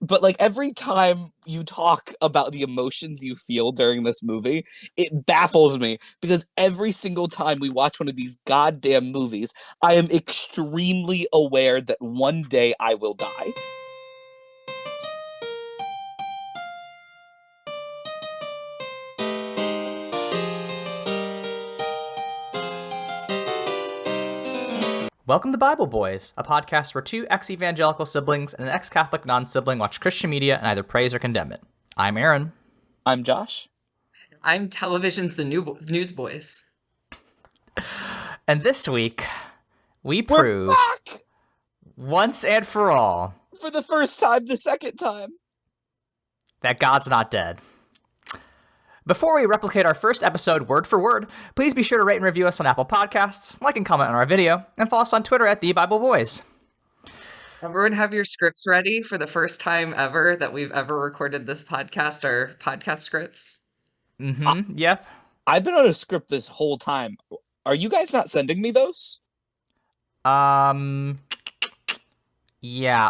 But like every time you talk about the emotions you feel during this movie, it baffles me because every single time we watch one of these goddamn movies, I am extremely aware that one day I will die. Welcome to Bible Boys, a podcast where two ex-evangelical siblings and an ex-Catholic non-sibling watch Christian media and either praise or condemn it. I'm Aaron. I'm Josh. I'm television's the newsboys. And this week, we We're prove back once and for all for the first time, the second time. that God's not dead. Before we replicate our first episode word for word, please be sure to rate and review us on Apple Podcasts, like and comment on our video, and follow us on Twitter at The Bible Boys. Everyone have your scripts ready for the first time ever that we've ever recorded this podcast, our podcast scripts. Yep. I've been on a script this whole time. Are you guys not sending me those? Yeah,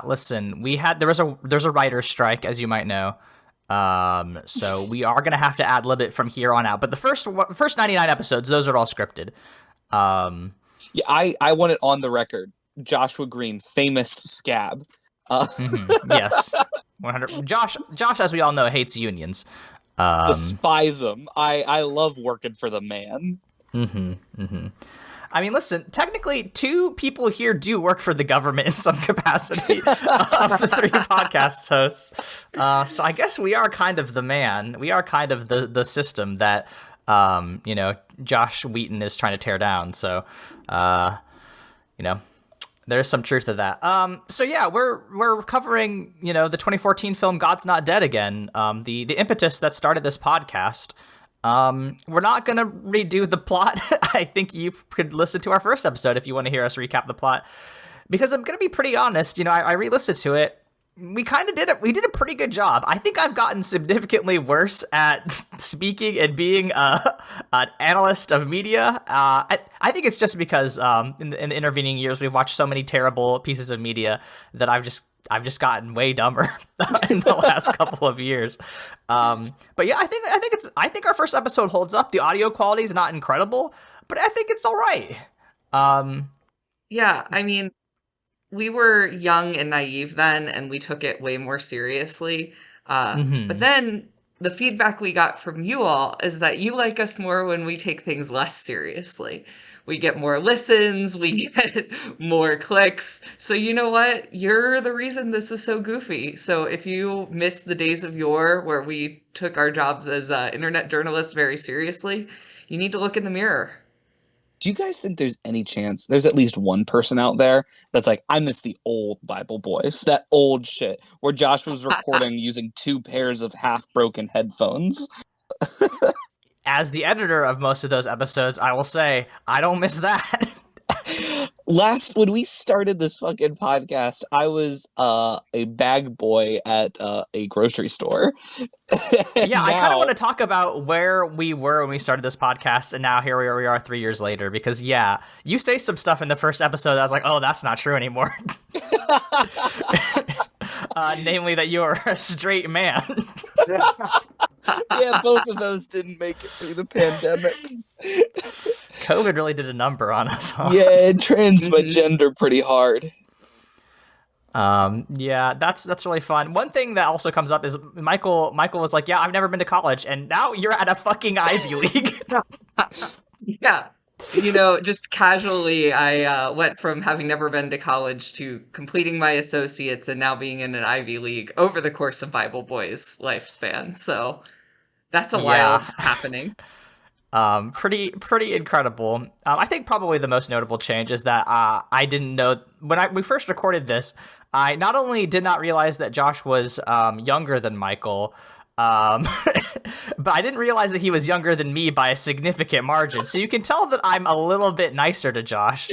listen, there's a writer's strike, as you might know. So we are gonna have to ad-lib it from here on out. But the first 99 episodes, those are all scripted. Yeah, I want it on the record. Joshua Green, famous scab. Yes, 100. Josh, as we all know, hates unions. Despise them. I love working for the man. I mean, listen, technically, two people here do work for the government in some capacity of the three podcast hosts. So I guess we are kind of the man. We are kind of the system that, Josh Wheaton is trying to tear down. So, there's some truth to that. So yeah, we're covering, the 2014 film God's Not Dead Again, the impetus that started this podcast. We're not going to redo the plot. I think you could listen to our first episode if you want to hear us recap the plot. Because I'm going to be pretty honest, I re-listened to it. We kind of did it. We did a pretty good job. I think I've gotten significantly worse at speaking and being an analyst of media. I think it's just because in the intervening years we've watched so many terrible pieces of media that I've just gotten way dumber in the last couple of years. But yeah, I think our first episode holds up. The audio quality is not incredible, but I think it's all right. Yeah, I mean, we were young and naive then, and we took it way more seriously. But then the feedback we got from you all is that you like us more when we take things less seriously. We get more listens, we get more clicks. So you know what? You're the reason this is so goofy. So if you miss the days of yore where we took our jobs as internet journalists very seriously, you need to look in the mirror. Do you guys think there's any chance there's at least one person out there that's like, I miss the old Bible Boys, that old shit where Josh was recording using 2 pairs of half-broken headphones? As the editor of most of those episodes, I will say, I don't miss that. When we started this fucking podcast, I was a bag boy at a grocery store. Yeah, I kind of want to talk about where we were when we started this podcast, and now here we are 3 years later, because yeah, you say some stuff in the first episode that I was like, oh, that's not true anymore. Namely that you're a straight man. Yeah, both of those didn't make it through the pandemic. COVID really did a number on us, huh? Yeah, it trans my gender pretty hard. Yeah, that's really fun. One thing that also comes up is Michael was like, yeah, I've never been to college, and now you're at a fucking Ivy League. Yeah. Just casually, I went from having never been to college to completing my associates and now being in an Ivy League over the course of Bible Boys' lifespan. So that's a wild happening. Pretty incredible. I think probably the most notable change is that I didn't know when we first recorded this. I not only did not realize that Josh was younger than Michael, but I didn't realize that he was younger than me by a significant margin. So you can tell that I'm a little bit nicer to Josh,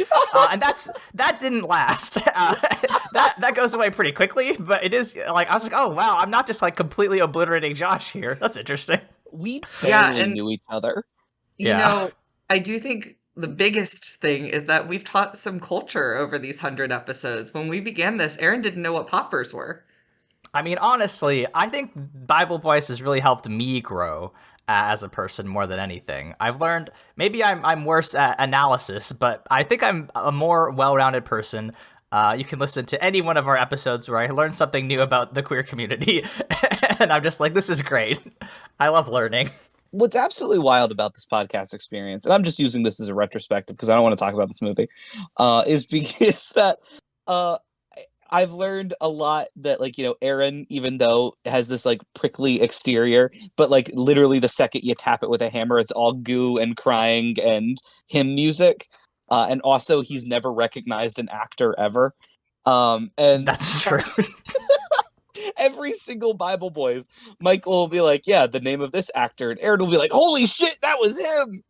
and that didn't last. That goes away pretty quickly. But it is like I was like, oh wow, I'm not just like completely obliterating Josh here. That's interesting. We barely knew each other. I do think the biggest thing is that we've taught some culture over these 100 episodes. When we began this, Aaron didn't know what poppers were. I mean, honestly, I think Bible Boys has really helped me grow as a person more than anything. I've learned maybe I'm worse at analysis, but I think I'm a more well-rounded person. You can listen to any one of our episodes where I learn something new about the queer community, and I'm just like, this is great. I love learning. What's absolutely wild about this podcast experience, and I'm just using this as a retrospective because I don't want to talk about this movie, is because that uh, I've learned a lot that, like, Aaron, even though has this like prickly exterior, but like literally the second you tap it with a hammer, it's all goo and crying and hymn music. And also, he's never recognized an actor ever. And That's true. every single Bible Boys, Michael will be like, "Yeah, the name of this actor," and Aaron will be like, "Holy shit, that was him!"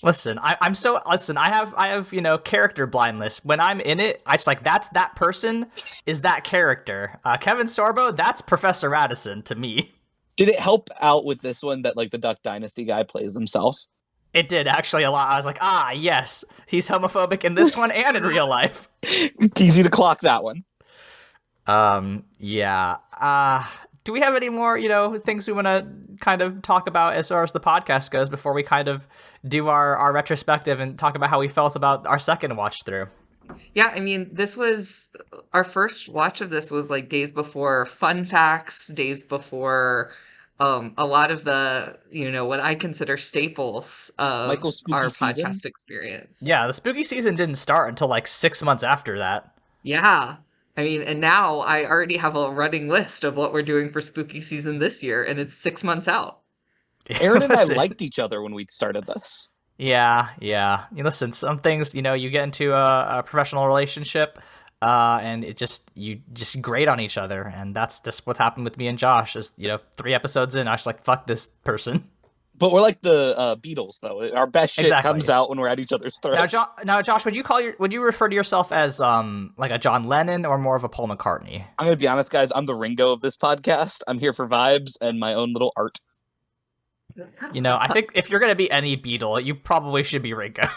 Listen, I have character blindness. When I'm in it, I just like that's that person is that character. Kevin Sorbo, that's Professor Radisson to me. Did it help out with this one that like the Duck Dynasty guy plays himself? It did actually a lot. I was like, yes, he's homophobic in this one and in real life. Easy to clock that one. Yeah. Do we have any more, things we want to kind of talk about as far as the podcast goes before we kind of do our retrospective and talk about how we felt about our second watch through? Yeah, I mean, this was our first watch of this was like days before fun facts, days before a lot of the, what I consider staples of Michael's spooky our season? podcast experience. Yeah, the spooky season didn't start until like 6 months after that. Yeah. I mean, and now I already have a running list of what we're doing for spooky season this year, and it's 6 months out. Aaron and I liked each other when we started this. Yeah. Listen, some things, you get into a professional relationship, and you just grate on each other, and that's just what happened with me and Josh. Is 3 episodes in, I was like, fuck this person. But we're like the Beatles, though. Our best shit comes out when we're at each other's throats. Now, Josh, would you refer to yourself as like a John Lennon or more of a Paul McCartney? I'm gonna be honest, guys. I'm the Ringo of this podcast. I'm here for vibes and my own little art. I think if you're gonna be any Beatle, you probably should be Ringo.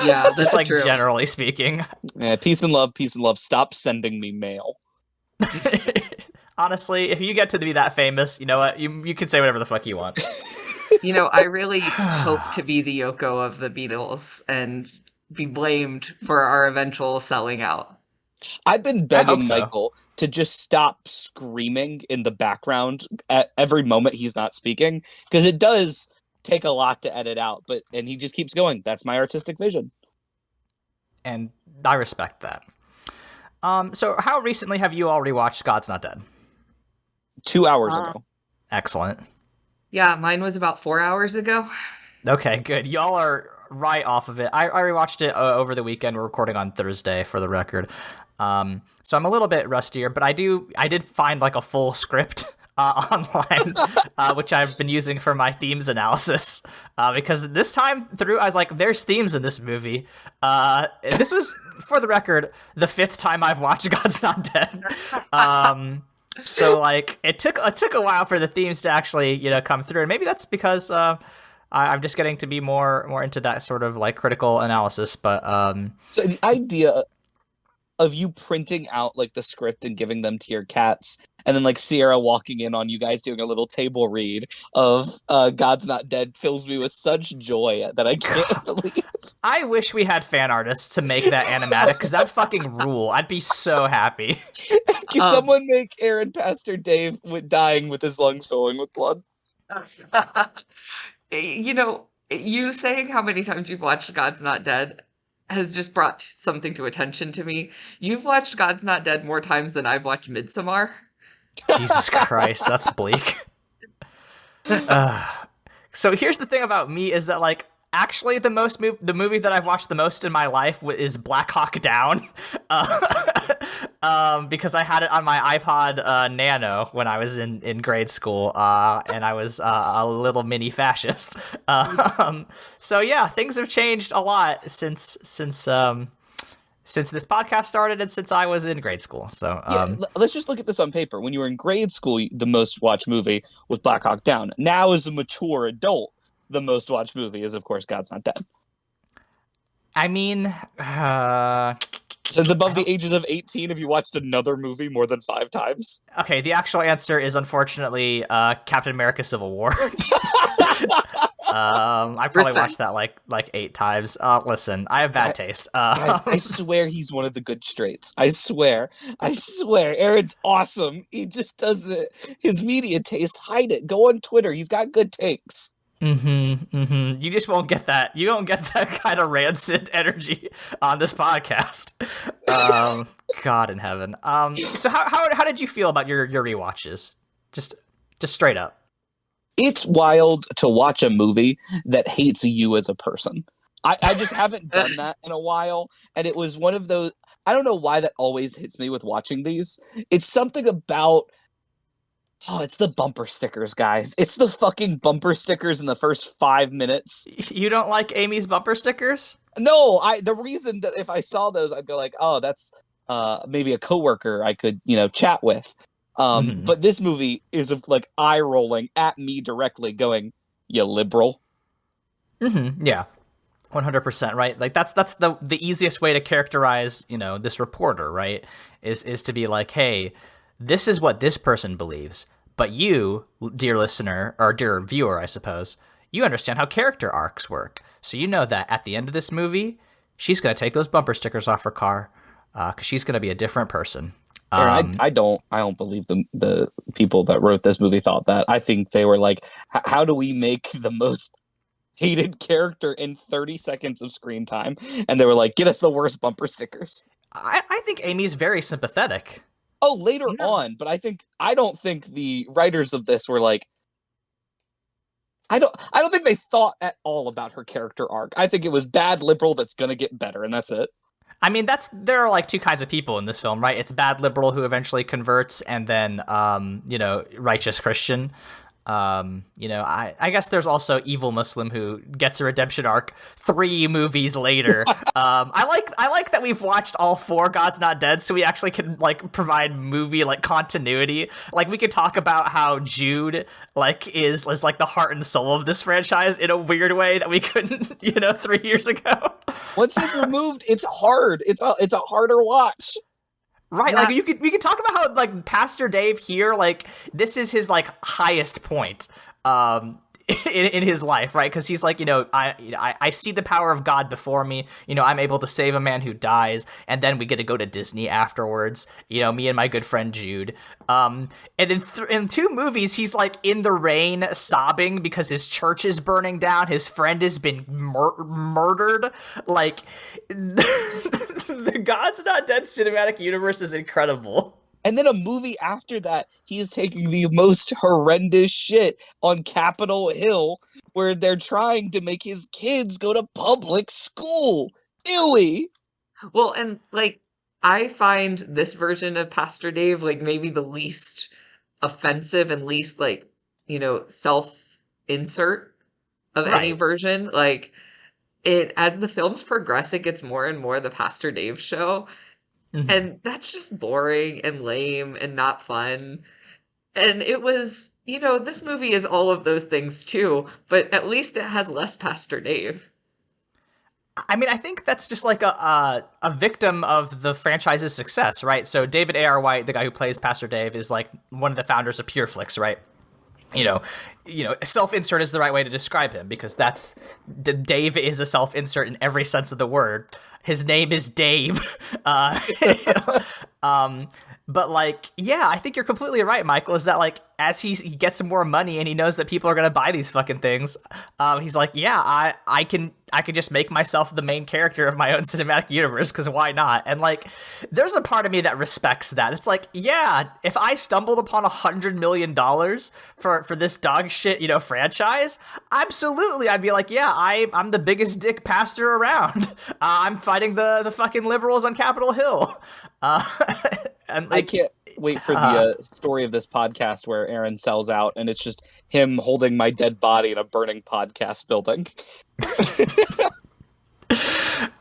Yeah, that's just like true. Generally speaking. Yeah, peace and love, peace and love. Stop sending me mail. Honestly, if you get to be that famous, you know what? You can say whatever the fuck you want. I really hope to be the Yoko of the Beatles and be blamed for our eventual selling out. I've been begging so. Michael to just stop screaming in the background at every moment he's not speaking, because it does take a lot to edit out, and he just keeps going. That's my artistic vision. And I respect that. So how recently have you all rewatched God's Not Dead? 2 hours ago. Excellent. Yeah, mine was about 4 hours ago. Okay, good. Y'all are right off of it. I rewatched it over the weekend. We're recording on Thursday, for the record. So I'm a little bit rustier, but I did find like a full script online, which I've been using for my themes analysis. Because this time through, I was like, there's themes in this movie. This was, for the record, the 5th time I've watched God's Not Dead. So like it took a while for the themes to actually come through, and maybe that's because I'm just getting to be more into that sort of like critical analysis. But so the idea of you printing out like the script and giving them to your cats, and then like Sierra walking in on you guys doing a little table read of God's Not Dead fills me with such joy that I can't believe. I wish we had fan artists to make that animatic, because that'd fucking rule. I'd be so happy. Can someone make Aaron Pastor Dave dying with his lungs filling with blood? You saying how many times you've watched God's Not Dead has just brought something to attention to me. You've watched God's Not Dead more times than I've watched Midsommar. Jesus Christ, that's bleak. So here's the thing about me is that like actually the movie that I've watched the most in my life is Black Hawk Down, because I had it on my iPod Nano when I was in grade school, and I was a little mini fascist. So yeah, things have changed a lot since this podcast started and since I was in grade school. So let's just look at this on paper. When you were in grade school, the most watched movie was Black Hawk Down. Now, as a mature adult, the most watched movie is, of course, God's Not Dead. I mean, Since above the ages of 18, have you watched another movie more than 5 times? Okay, the actual answer is unfortunately Captain America: Civil War. I probably watched that Respect. like 8 times. Listen, I have bad taste. Guys, I swear he's one of the good straights. I swear. I swear. Aaron's awesome. He just doesn't. His media taste, hide it. Go on Twitter. He's got good takes. You just won't get that. You don't get that kind of rancid energy on this podcast. God in heaven. So how did you feel about your rewatches? Just straight up. It's wild to watch a movie that hates you as a person. I just haven't done that in a while. And it was one of those. I don't know why that always hits me with watching these. It's something about. Oh, it's the bumper stickers, guys. It's the fucking bumper stickers in the first 5 minutes. You don't like Amy's bumper stickers? No, the reason that if I saw those, I'd go like, oh, that's maybe a coworker I could, chat with. But this movie is like eye rolling at me directly, going, "You liberal." Yeah, 100%. Right. Like that's the easiest way to characterize, this reporter, right? Is to be like, hey, this is what this person believes, but you, dear listener or dear viewer, I suppose, you understand how character arcs work, so you know that at the end of this movie, she's gonna take those bumper stickers off her car, because she's gonna be a different person. Aaron, I don't believe the people that wrote this movie thought that. I think they were like, how do we make the most hated character in 30 seconds of screen time? And they were like, get us the worst bumper stickers. I think Amy's very sympathetic. Oh, later on, but I don't think the writers of this were like, I don't think they thought at all about her character arc. I think it was bad liberal that's gonna get better, and that's it. I mean, there are like two kinds of people in this film, right? It's bad liberal who eventually converts, and then righteous Christian. I guess there's also evil Muslim who gets a redemption arc 3 movies later. I like that we've watched all 4 God's Not Dead, so we actually can like provide movie like continuity. Like we could talk about how Jude like is like the heart and soul of this franchise in a weird way that we couldn't 3 years ago. Once he's removed, it's hard. It's a harder watch. Right, yeah. Like we could talk about how like Pastor Dave here, like this is his like highest point in his life, right? Because he's like, I see the power of God before me. I'm able to save a man who dies, and then we get to go to Disney afterwards. Me and my good friend Jude. And in 2 movies, he's like in the rain sobbing because his church is burning down. His friend has been murdered. Like the God's Not Dead cinematic universe is incredible. And then a movie after that, he is taking the most horrendous shit on Capitol Hill, where they're trying to make his kids go to public school. Ewy. Well, and like, I find this version of Pastor Dave like maybe the least offensive and least like, self-insert of any version. Like, as the films progress, it gets more and more the Pastor Dave show. And that's just boring and lame and not fun. And it was, this movie is all of those things too, but at least it has less Pastor Dave. I mean, I think that's just like a victim of the franchise's success, right? So David A.R. White, the guy who plays Pastor Dave, is like one of the founders of PureFlix, right? Self-insert is the right way to describe him, because Dave is a self-insert in every sense of the word. His name is Dave. But like, yeah, I think you're completely right, Michael, is that like, as he gets some more money and he knows that people are going to buy these fucking things, he's like, yeah, I can just make myself the main character of my own cinematic universe, because why not? And like, there's a part of me that respects that. It's like, yeah, if I stumbled upon $100 million for this dog shit, franchise, absolutely, I'd be like, yeah, I'm the biggest dick pastor around. I'm fighting the fucking liberals on Capitol Hill. And like, I can't wait for the story of this podcast where Aaron sells out and it's just him holding my dead body in a burning podcast building.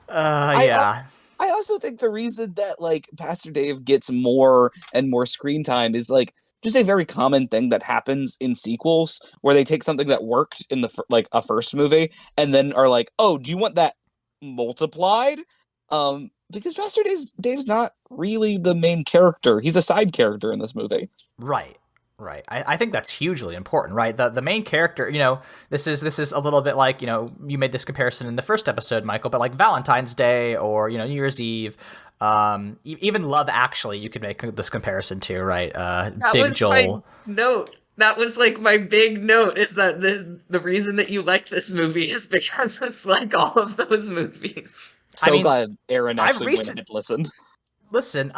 Yeah. I also think the reason that like Pastor Dave gets more and more screen time is like just a very common thing that happens in sequels, where they take something that worked in the a first movie and then are like, oh, do you want that multiplied? Because Dave's not really the main character. He's a side character in this movie. Right. Right. I think that's hugely important, right? The main character, this is a little bit like, you made this comparison in the first episode, Michael, but like Valentine's Day or, New Year's Eve, even Love Actually, you could make this comparison to, right? That Big was Joel. my note. That was like my big note, is that the reason that you like this movie is because it's like all of those movies. Glad Aaron actually went and listened. Listen,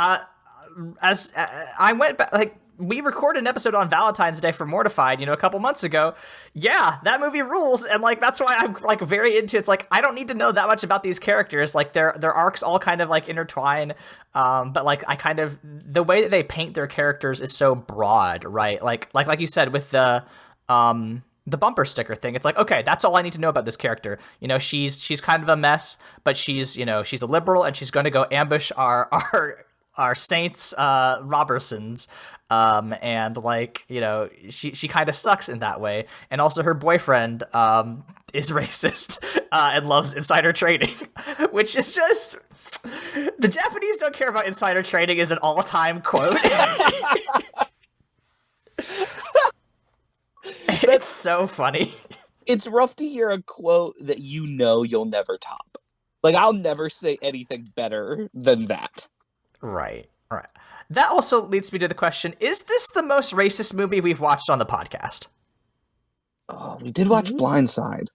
as I went back, like, we recorded an episode on Valentine's Day for Mortified, a couple months ago. Yeah, that movie rules, and like that's why I'm like very into it. It's like I don't need to know that much about these characters. Like their arcs all kind of like intertwine, but like I kind of the way that they paint their characters is so broad, right? Like you said with the bumper sticker thing. It's like, okay, that's all I need to know about this character. She's kind of a mess, but she's a liberal, and she's going to go ambush our saints, Robertsons. And like, she kind of sucks in that way. And also her boyfriend, is racist, and loves insider trading, which is just, the Japanese don't care about insider trading is an all-time quote. It's so funny. It's rough to hear a quote that you'll never top. Like, I'll never say anything better than that. Right. That also leads me to the question, is this the most racist movie we've watched on the podcast? Oh, we did watch Blindside.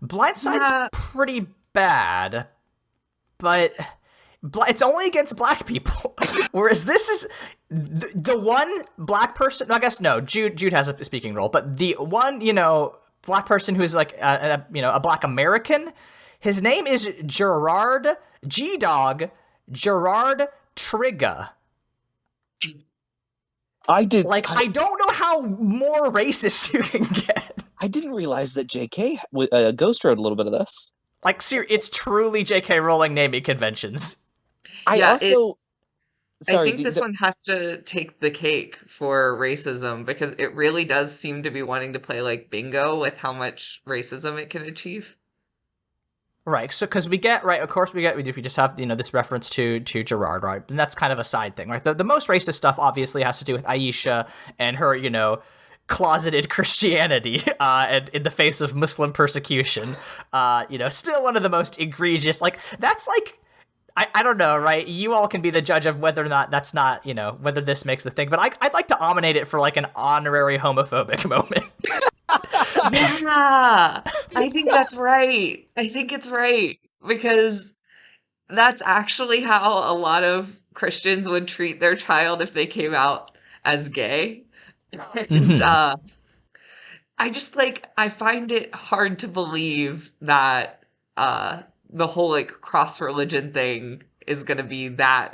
Blindside's pretty bad, but it's only against black people. Whereas this is the one black person, I guess, no, Jude has a speaking role, but the one, black person who's like, a black American, his name is Gerard Trigga. I don't know how more racist you can get. I didn't realize that J.K. Ghost wrote a little bit of this. Like, it's truly J.K. Rowling naming conventions. I think this one has to take the cake for racism, because it really does seem to be wanting to play like bingo with how much racism it can achieve. Right, so because we just have this reference to Gerard, right, and that's kind of a side thing, right? The most racist stuff obviously has to do with Aisha and her closeted Christianity, and in the face of Muslim persecution, still one of the most egregious. Like that's like I don't know, right? You all can be the judge of whether or not that's not whether this makes the thing, but I'd like to nominate it for like an honorary homophobic moment. Yeah, I think that's right. I think it's right, because that's actually how a lot of Christians would treat their child if they came out as gay. And I just I find it hard to believe that the whole like cross religion thing is going to be that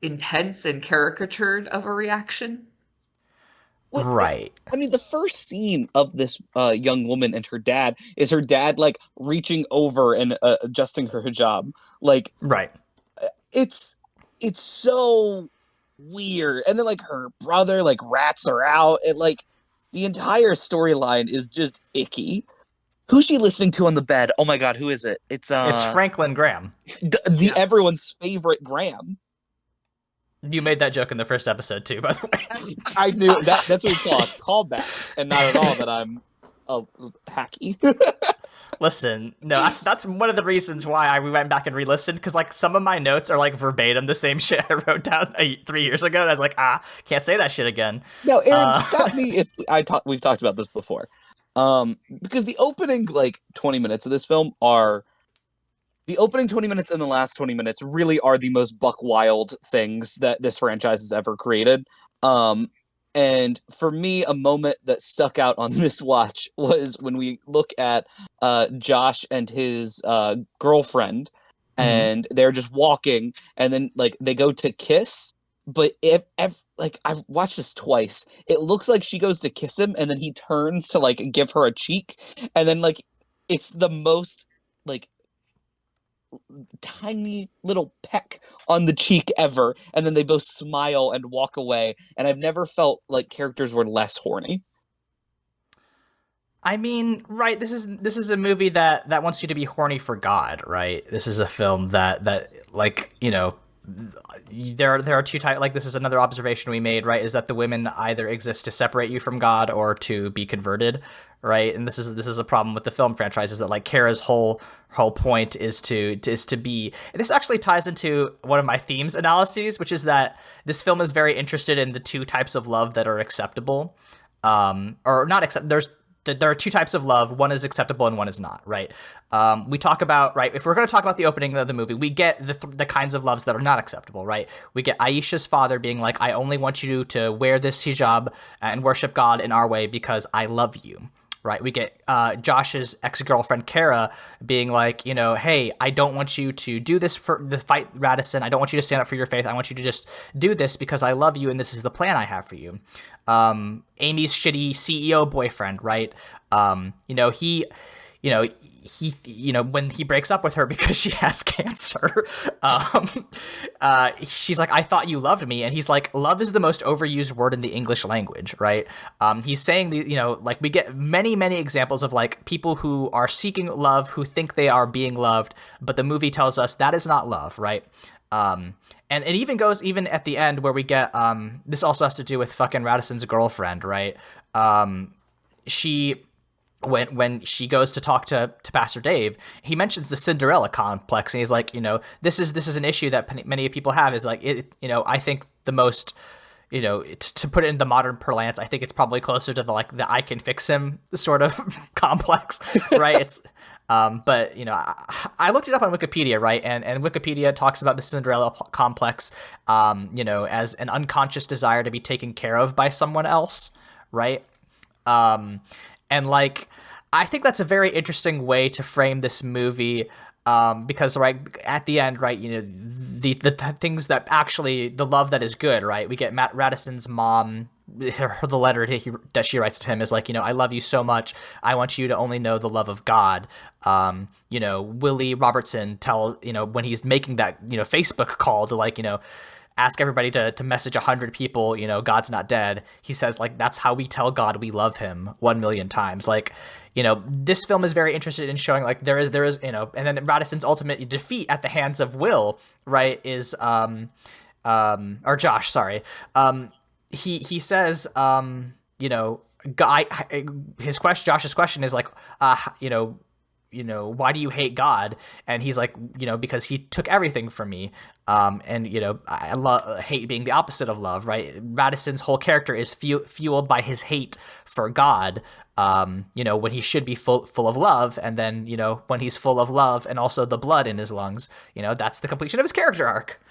intense and caricatured of a reaction. Right. I mean, the first scene of this young woman and her dad is her dad like reaching over and adjusting her hijab. Like, right. It's so weird. And then like her brother like rats her out, and like the entire storyline is just icky. Who's she listening to on the bed? Oh my god, who is it? It's Franklin Graham. Everyone's favorite Graham. You made that joke in the first episode too, by the way. I knew that. That's what we call a callback, and not at all that I'm hacky. Listen, no, that's one of the reasons why we went back and re-listened, because like some of my notes are like verbatim the same shit I wrote down 3 years ago, and I was like, can't say that shit again. No, Aaron, stop me if we've talked about this before, because the opening like 20 minutes of this film are. The opening 20 minutes and the last 20 minutes really are the most buck wild things that this franchise has ever created. And for me, a moment that stuck out on this watch was when we look at Josh and his girlfriend, and they're just walking, and then like they go to kiss. But if like I've watched this twice, it looks like she goes to kiss him, and then he turns to like give her a cheek, and then like it's the most like tiny little peck on the cheek ever, and then they both smile and walk away, and I've never felt like characters were less horny. I mean, right, this is a movie that wants you to be horny for God, right? This is a film that like, there are two types. Like, this is another observation we made, right? Is that the women either exist to separate you from God or to be converted, right? And this is a problem with the film franchise, is that like Kara's whole point is to be. And this actually ties into one of my themes analyses, which is that this film is very interested in the two types of love that are acceptable, or not accept. There are two types of love. One is acceptable and one is not, right? We talk about, right, if we're going to talk about the opening of the movie, we get the kinds of loves that are not acceptable, right? We get Aisha's father being like, I only want you to wear this hijab and worship God in our way because I love you. Right, we get Josh's ex-girlfriend Kara being like, hey, I don't want you to do this for the fight Radisson. I don't want you to stand up for your faith. I want you to just do this because I love you and this is the plan I have for you. Amy's shitty CEO boyfriend, right? He, when he breaks up with her because she has cancer, she's like, I thought you loved me. And he's like, love is the most overused word in the English language, right? He's saying, like, we get many, many examples of like people who are seeking love, who think they are being loved, but the movie tells us that is not love, right? And it even goes even at the end where we get, this also has to do with fucking Radisson's girlfriend, right? She, when she goes to talk to Pastor Dave, he mentions the Cinderella complex, and he's like, this is an issue that many people have, is like, I think the most, to put it in the modern parlance, I think it's probably closer to the I can fix him sort of complex, right? It's, but I looked it up on Wikipedia, right? And Wikipedia talks about the Cinderella complex, as an unconscious desire to be taken care of by someone else, right? And like, I think that's a very interesting way to frame this movie, because right at the end, right, the things that actually, the love that is good, right? We get Matt Radisson's mom, the letter that she writes to him is like, I love you so much. I want you to only know the love of God. Willie Robertson when he's making that, Facebook call to like, ask everybody to message 100 people, God's not dead. He says, like, that's how we tell God we love him 1,000,000 times. Like, this film is very interested in showing like there is, and then Radisson's ultimate defeat at the hands of Will, right, is, or Josh, sorry. He says, Josh's question is like, why do you hate God? And he's like, because he took everything from me. I hate being the opposite of love, right? Radisson's whole character is fueled by his hate for God, when he should be full of love. And then, when he's full of love and also the blood in his lungs, that's the completion of his character arc.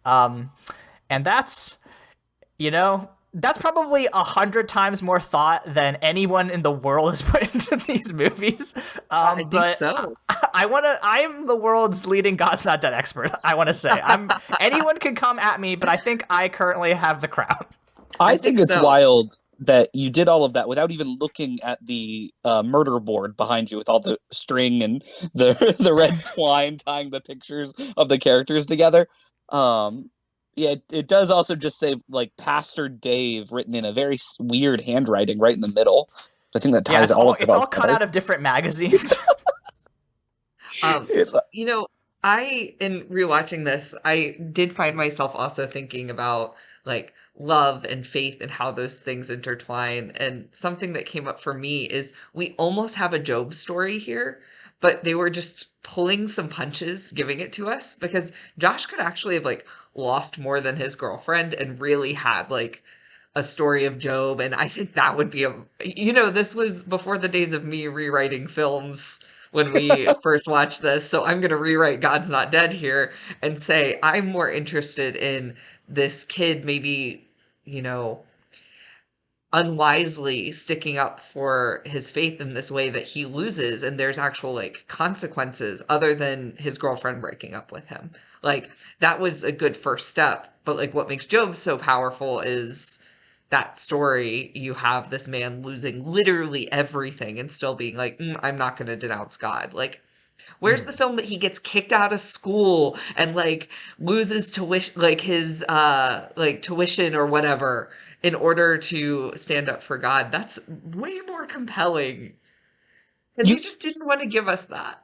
And that's probably 100 times more thought than anyone in the world has put into these movies. I think so. I'm the world's leading God's Not Dead expert. I want to say, anyone can come at me, but I think I currently have the crown. I think it's wild that you did all of that without even looking at the murder board behind you with all the string and the red twine tying the pictures of the characters together. Yeah, it does also just say like Pastor Dave written in a very weird handwriting right in the middle. I think that ties all of it It's all cut out of different magazines. In rewatching this, I did find myself also thinking about like love and faith and how those things intertwine. And something that came up for me is we almost have a Job story here, but they were just pulling some punches, giving it to us, because Josh could actually have like lost more than his girlfriend and really had like a story of Job. And I think that would be this was before the days of me rewriting films when we first watched this. So I'm going to rewrite God's Not Dead here and say, I'm more interested in this kid, maybe, unwisely sticking up for his faith in this way that he loses, and there's actual like consequences other than his girlfriend breaking up with him. Like, that was a good first step, but like what makes Job so powerful is that story. You have this man losing literally everything and still being like, I'm not going to denounce God. Like, where's the film that he gets kicked out of school and like loses tuition, like his like tuition or whatever, in order to stand up for God? That's way more compelling And You they just didn't want to give us that.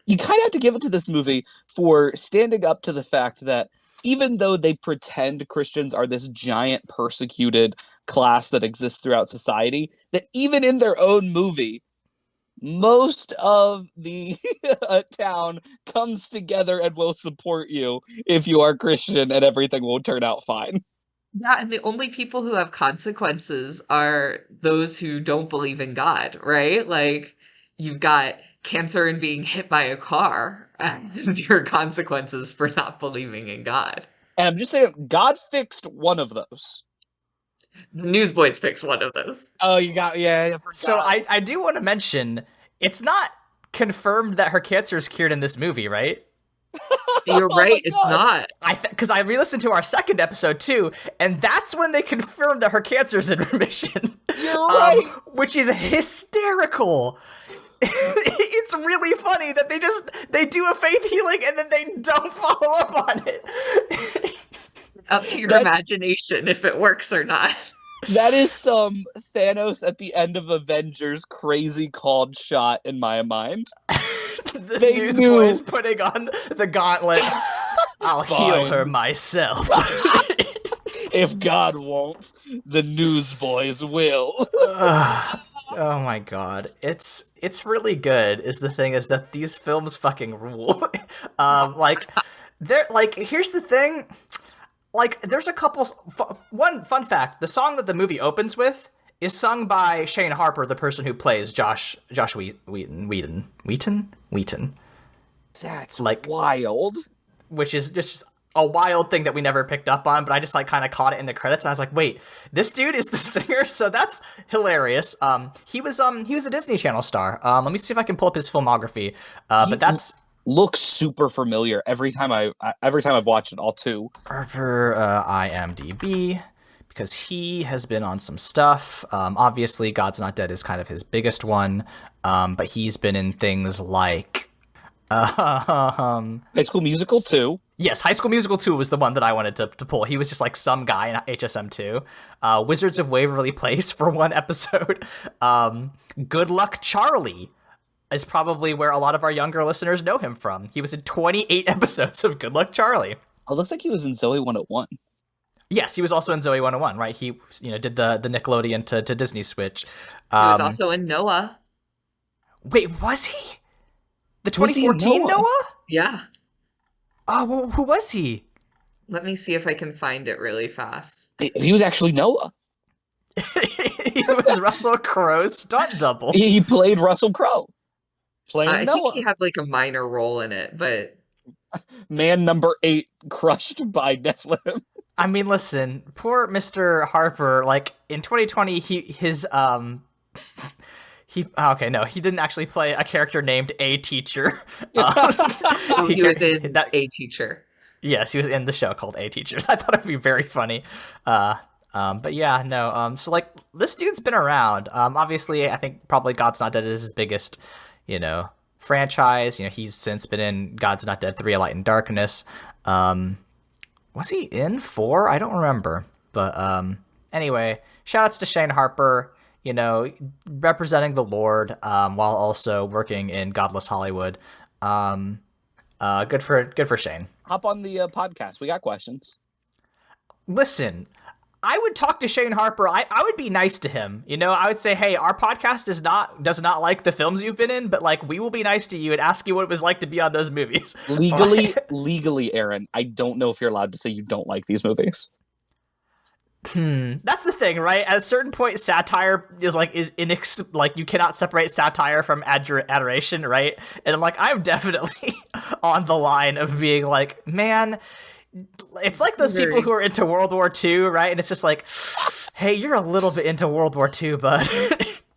you kind of have to give it to this movie for standing up to the fact that even though they pretend Christians are this giant persecuted class that exists throughout society, that even in their own movie, most of the town comes together and will support you if you are Christian, and everything will turn out fine. Yeah, and the only people who have consequences are those who don't believe in God, right? Like, you've got cancer and being hit by a car, and your consequences for not believing in God. And I'm just saying, God fixed one of those. The Newsboys fix one of those. Oh, I forgot. So I do want to mention, it's not confirmed that her cancer is cured in this movie, right? You're Oh my right, it's God. not. Because I re-listened to our second episode too, and that's when they confirmed that her cancer is in remission. You're right. Which is hysterical. It's really funny that they do a faith healing and then they don't follow up on it. It's up to your That's- imagination if it works or not. That is some Thanos at the end of Avengers crazy called shot in my mind. The They newsboys knew. putting on the gauntlet. I'll heal Fine. her myself. If God won't, the newsboys will. Oh my god, it's really good. Is the thing is that these films fucking rule. Here's the thing. Like, there's a couple. One fun fact: the song that the movie opens with is sung by Shane Harper, the person who plays Josh Wheaton. That's Like- wild. Which is just a wild thing that we never picked up on, but I just like kind of caught it in the credits, and I was like, wait, this dude is the singer? So that's hilarious. He was a Disney Channel star. Let me see if I can pull up his filmography. But that's Looks super familiar every time I've watched it, all two. Harper IMDb, because he has been on some stuff. Obviously, God's Not Dead is kind of his biggest one, but he's been in things like High School Musical 2. Yes, High School Musical 2 was the one that I wanted to pull. He was just like some guy in HSM 2. Wizards of Waverly Place for one episode. Good Luck Charlie is probably where a lot of our younger listeners know him from. He was in 28 episodes of Good Luck Charlie. Oh, it looks like he was in Zoe 101. Yes, he was also in Zoe 101, right? He did the Nickelodeon to Disney switch. He was also in Noah. Wait, was he? The Was he in 2014 Noah? Noah? Yeah. Oh, well, who was he? Let me see if I can find it really fast. He was actually Noah. He was Russell Crowe's stunt double. He played Russell Crowe. Playing I Noah. think he had like a minor role in it, but Man number 8 crushed by Nephilim. I mean, listen, poor Mr. Harper, like, in 2020, he didn't actually play a character named A Teacher. he was in A Teacher. Yes, he was in the show called A Teacher. I thought it'd be very funny. But yeah, no, so, like, this dude's been around. Obviously, I think probably God's Not Dead is his biggest, franchise. He's since been in God's Not Dead 3, A Light in Darkness. Was he in 4? I don't remember. But anyway, shoutouts to Shane Harper, representing the Lord while also working in Godless Hollywood. Good for Shane. Hop on the podcast. We got questions. Listen, I would talk to Shane Harper. I would be nice to him. I would say, hey, our podcast does not like the films you've been in, but like we will be nice to you and ask you what it was like to be on those movies. Legally, Aaron, I don't know if you're allowed to say you don't like these movies. That's the thing, right? At a certain point, satire is you cannot separate satire from adoration, right? And I'm definitely on the line of being like, man, it's like those people who are into World War II, right? And it's just like, hey, you're a little bit into World War II, bud.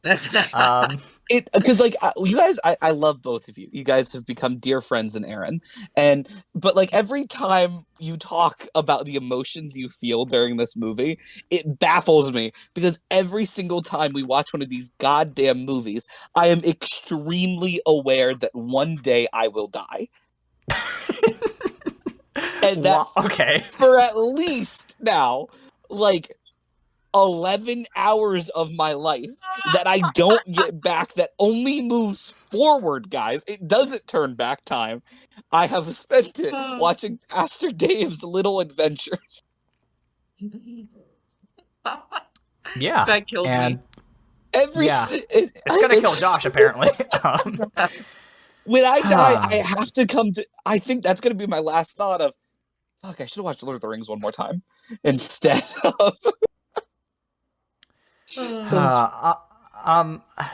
Because you guys, I love both of you. You guys have become dear friends in Aaron, but like every time you talk about the emotions you feel during this movie, it baffles me because every single time we watch one of these goddamn movies, I am extremely aware that one day I will die. And that okay. for at least now, like 11 hours of my life that I don't get back, that only moves forward, guys. It doesn't turn back time. I have spent it watching Pastor Dave's Little Adventures. Yeah, That killed and me. it's gonna kill Josh apparently. When I die, I have to come to. I think that's gonna be my last thought of. Fuck! I should have watched Lord of the Rings one more time instead of.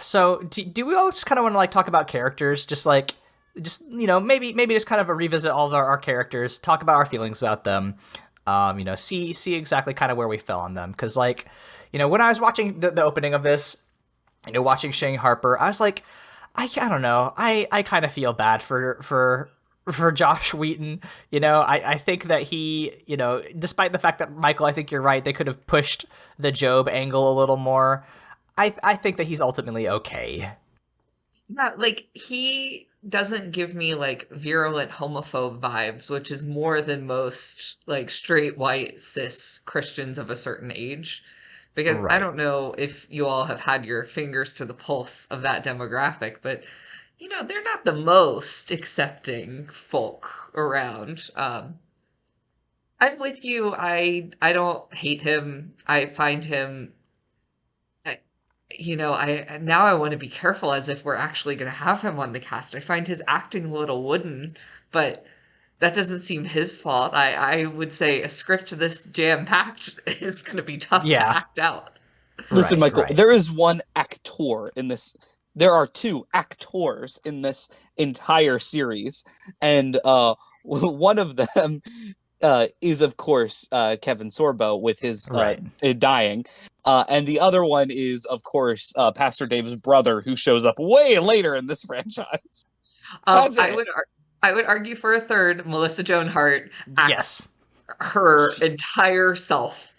So do we all just kind of want to like talk about characters, just maybe just kind of a revisit all of our characters, talk about our feelings about them, see exactly kind of where we fell on them, because like, when I was watching the opening of this, watching Shane Harper, I was like, I don't know, I kind of feel bad for Josh Wheaton. I think that he, despite the fact that, Michael, I think you're right, they could have pushed the Job angle a little more. I think that he's ultimately okay. Yeah, like, he doesn't give me, like, virulent homophobe vibes, which is more than most, like, straight, white, cis Christians of a certain age. Because I don't know if you all have had your fingers to the pulse of that demographic, but, they're not the most accepting folk around. I'm with you. I don't hate him. I find him, now I want to be careful as if we're actually going to have him on the cast. I find his acting a little wooden, but that doesn't seem his fault. I would say a script this jam-packed is going to be tough to act out. Listen, Michael, there is one actor in this. There are two actors in this entire series, and one of them is, of course, Kevin Sorbo with his dying. And the other one is, of course, Pastor Dave's brother, who shows up way later in this franchise. I would argue for a third. Melissa Joan Hart acts her entire self.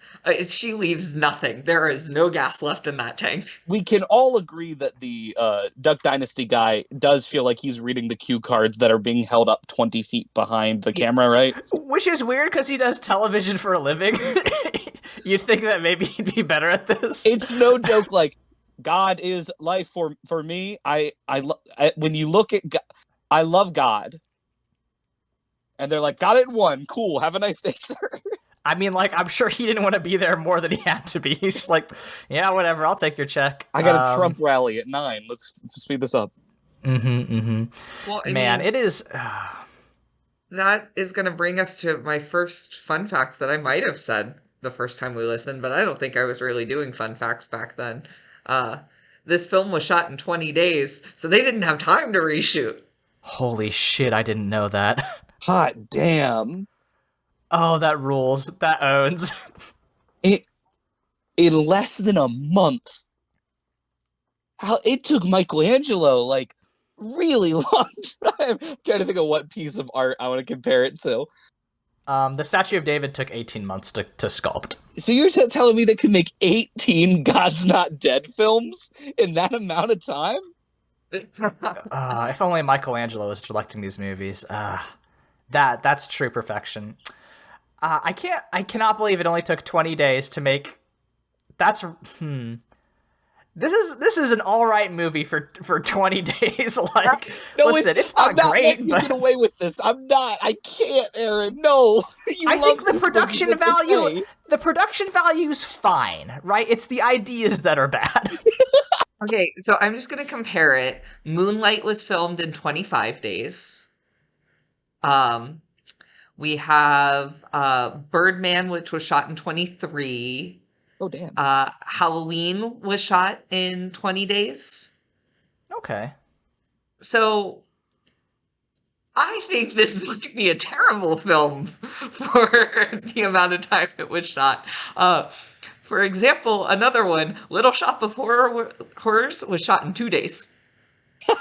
She leaves nothing. There is no gas left in that tank. We can all agree that the Duck Dynasty guy does feel like he's reading the cue cards that are being held up 20 feet behind the camera, right? Which is weird because he does television for a living. You'd think that maybe he'd be better at this. It's no joke. Like, God is life for me. When you look at God, I love God. And they're like, got it in one. Cool. Have a nice day, sir. I mean, like, I'm sure he didn't want to be there more than he had to be. He's just like, yeah, whatever. I'll take your check. I got a Trump rally at 9. Let's speed this up. Well, it is. That is going to bring us to my first fun fact that I might have said the first time we listened, but I don't think I was really doing fun facts back then. This film was shot in 20 days, so they didn't have time to reshoot. Holy shit, I didn't know that. Hot damn. Oh, that rules. That owns. In less than a month. It took Michelangelo, like, really long time. I'm trying to think of what piece of art I want to compare it to. The Statue of David took 18 months to sculpt. So you're telling me they could make 18 God's Not Dead films in that amount of time? If only Michelangelo was directing these movies. That's true perfection. I cannot believe it only took 20 days to make. This is an all right movie for 20 days. Like, no, listen, it's not great. But get away with this. I'm not. I can't, Aaron. No. I think the production value is fine, right? It's the ideas that are bad. Okay, so I'm just going to compare it. Moonlight was filmed in 25 days. We have Birdman, which was shot in 23. Oh, damn. Halloween was shot in 20 days. Okay. So I think this might be a terrible film for the amount of time it was shot. For example, another one, Little Shop of Horrors, was shot in 2 days.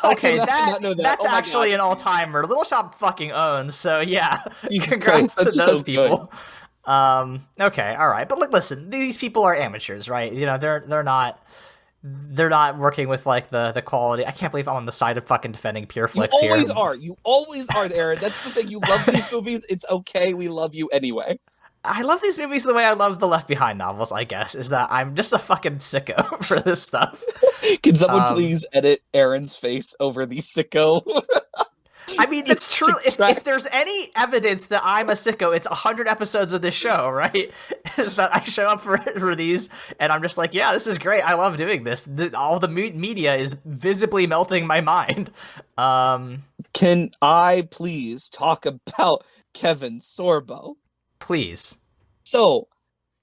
Okay, that's actually an all-timer. Little Shop fucking owns, so yeah. Jesus Congrats Christ, to those so people. Okay, all right, but listen, these people are amateurs, right? They're not working with like the quality. I can't believe I'm on the side of fucking defending PureFlix here. You always are, Aaron. That's the thing. You love these movies. It's okay. We love you anyway. I love these movies the way I love the Left Behind novels, I guess, is that I'm just a fucking sicko for this stuff. Can someone please edit Aaron's face over the sicko? I mean, it's true. If there's any evidence that I'm a sicko, it's 100 episodes of this show, right? Is that I show up for these, and I'm just like, yeah, this is great. I love doing this. All the media is visibly melting my mind. Can I please talk about Kevin Sorbo? Please. So,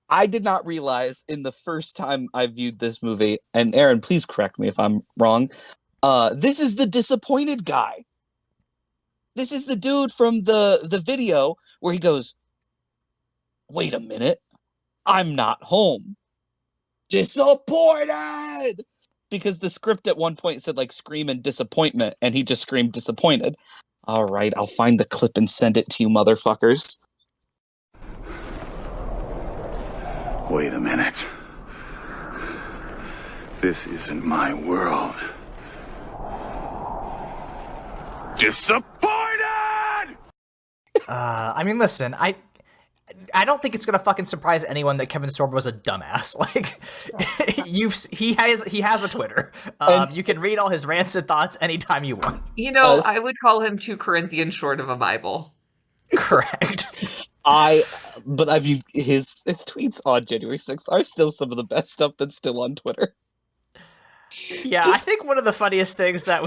I did not realize in the first time I viewed this movie, and Aaron, please correct me if I'm wrong, this is the disappointed guy. This is the dude from the video where he goes, wait a minute, I'm not home. Disappointed! Because the script at one point said, like, scream in disappointment, and he just screamed disappointed. All right, I'll find the clip and send it to you, motherfuckers. Wait a minute. This isn't my world. Disappointed! I mean, listen, I don't think it's gonna fucking surprise anyone that Kevin Sorbo was a dumbass. Like, he has a Twitter. You can read all his rancid thoughts anytime you want. You know, I would call him 2 Corinthians short of a Bible. Correct. But I mean, his tweets on January 6th are still some of the best stuff that's still on Twitter. Yeah, I think one of the funniest things that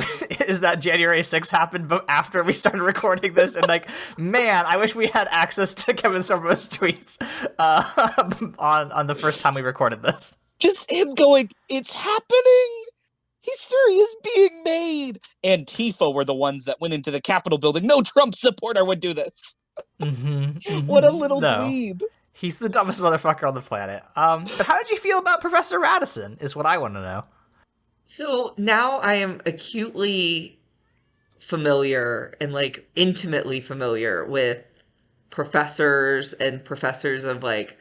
is that January 6th happened after we started recording this, and like, man, I wish we had access to Kevin Sorbo's tweets on the first time we recorded this. Just him going, it's happening! History is being made! Antifa were the ones that went into the Capitol building. No Trump supporter would do this! What a little dweeb. He's the dumbest motherfucker on the planet. But how did you feel about Professor Radisson, is what I want to know. So now I am acutely familiar and like intimately familiar with professors and professors of like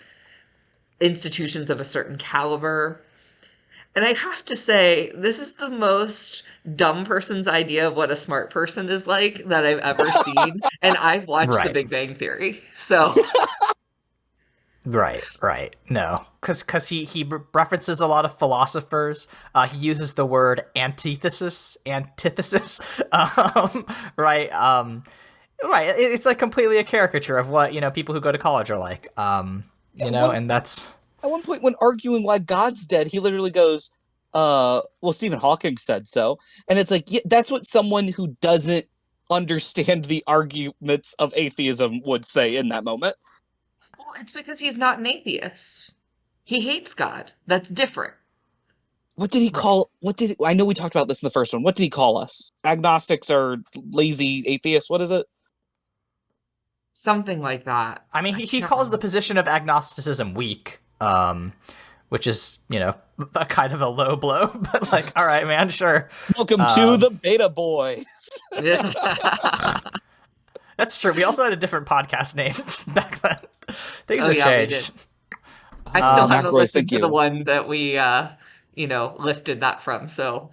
institutions of a certain caliber. And I have to say, this is the most dumb person's idea of what a smart person is like that I've ever seen. And I've watched The Big Bang Theory. So... Right. No, because he references a lot of philosophers. He uses the word antithesis. Right. Right. It's like completely a caricature of what, people who go to college are like. And that's... At one point when arguing why God's dead, he literally goes, well, Stephen Hawking said so. And it's like, yeah, that's what someone who doesn't understand the arguments of atheism would say in that moment. It's because he's not an atheist. He hates God. That's different. What did he call... I know we talked about this in the first one. What did he call us? Agnostics or lazy atheists? What is it? Something like that. I mean, he calls the position of agnosticism weak, which is, a kind of a low blow. But like, all right, man, sure. Welcome to the Beta Boys. That's true. We also had a different podcast name back then. Things have changed. I still haven't listened to the one that we, lifted that from, so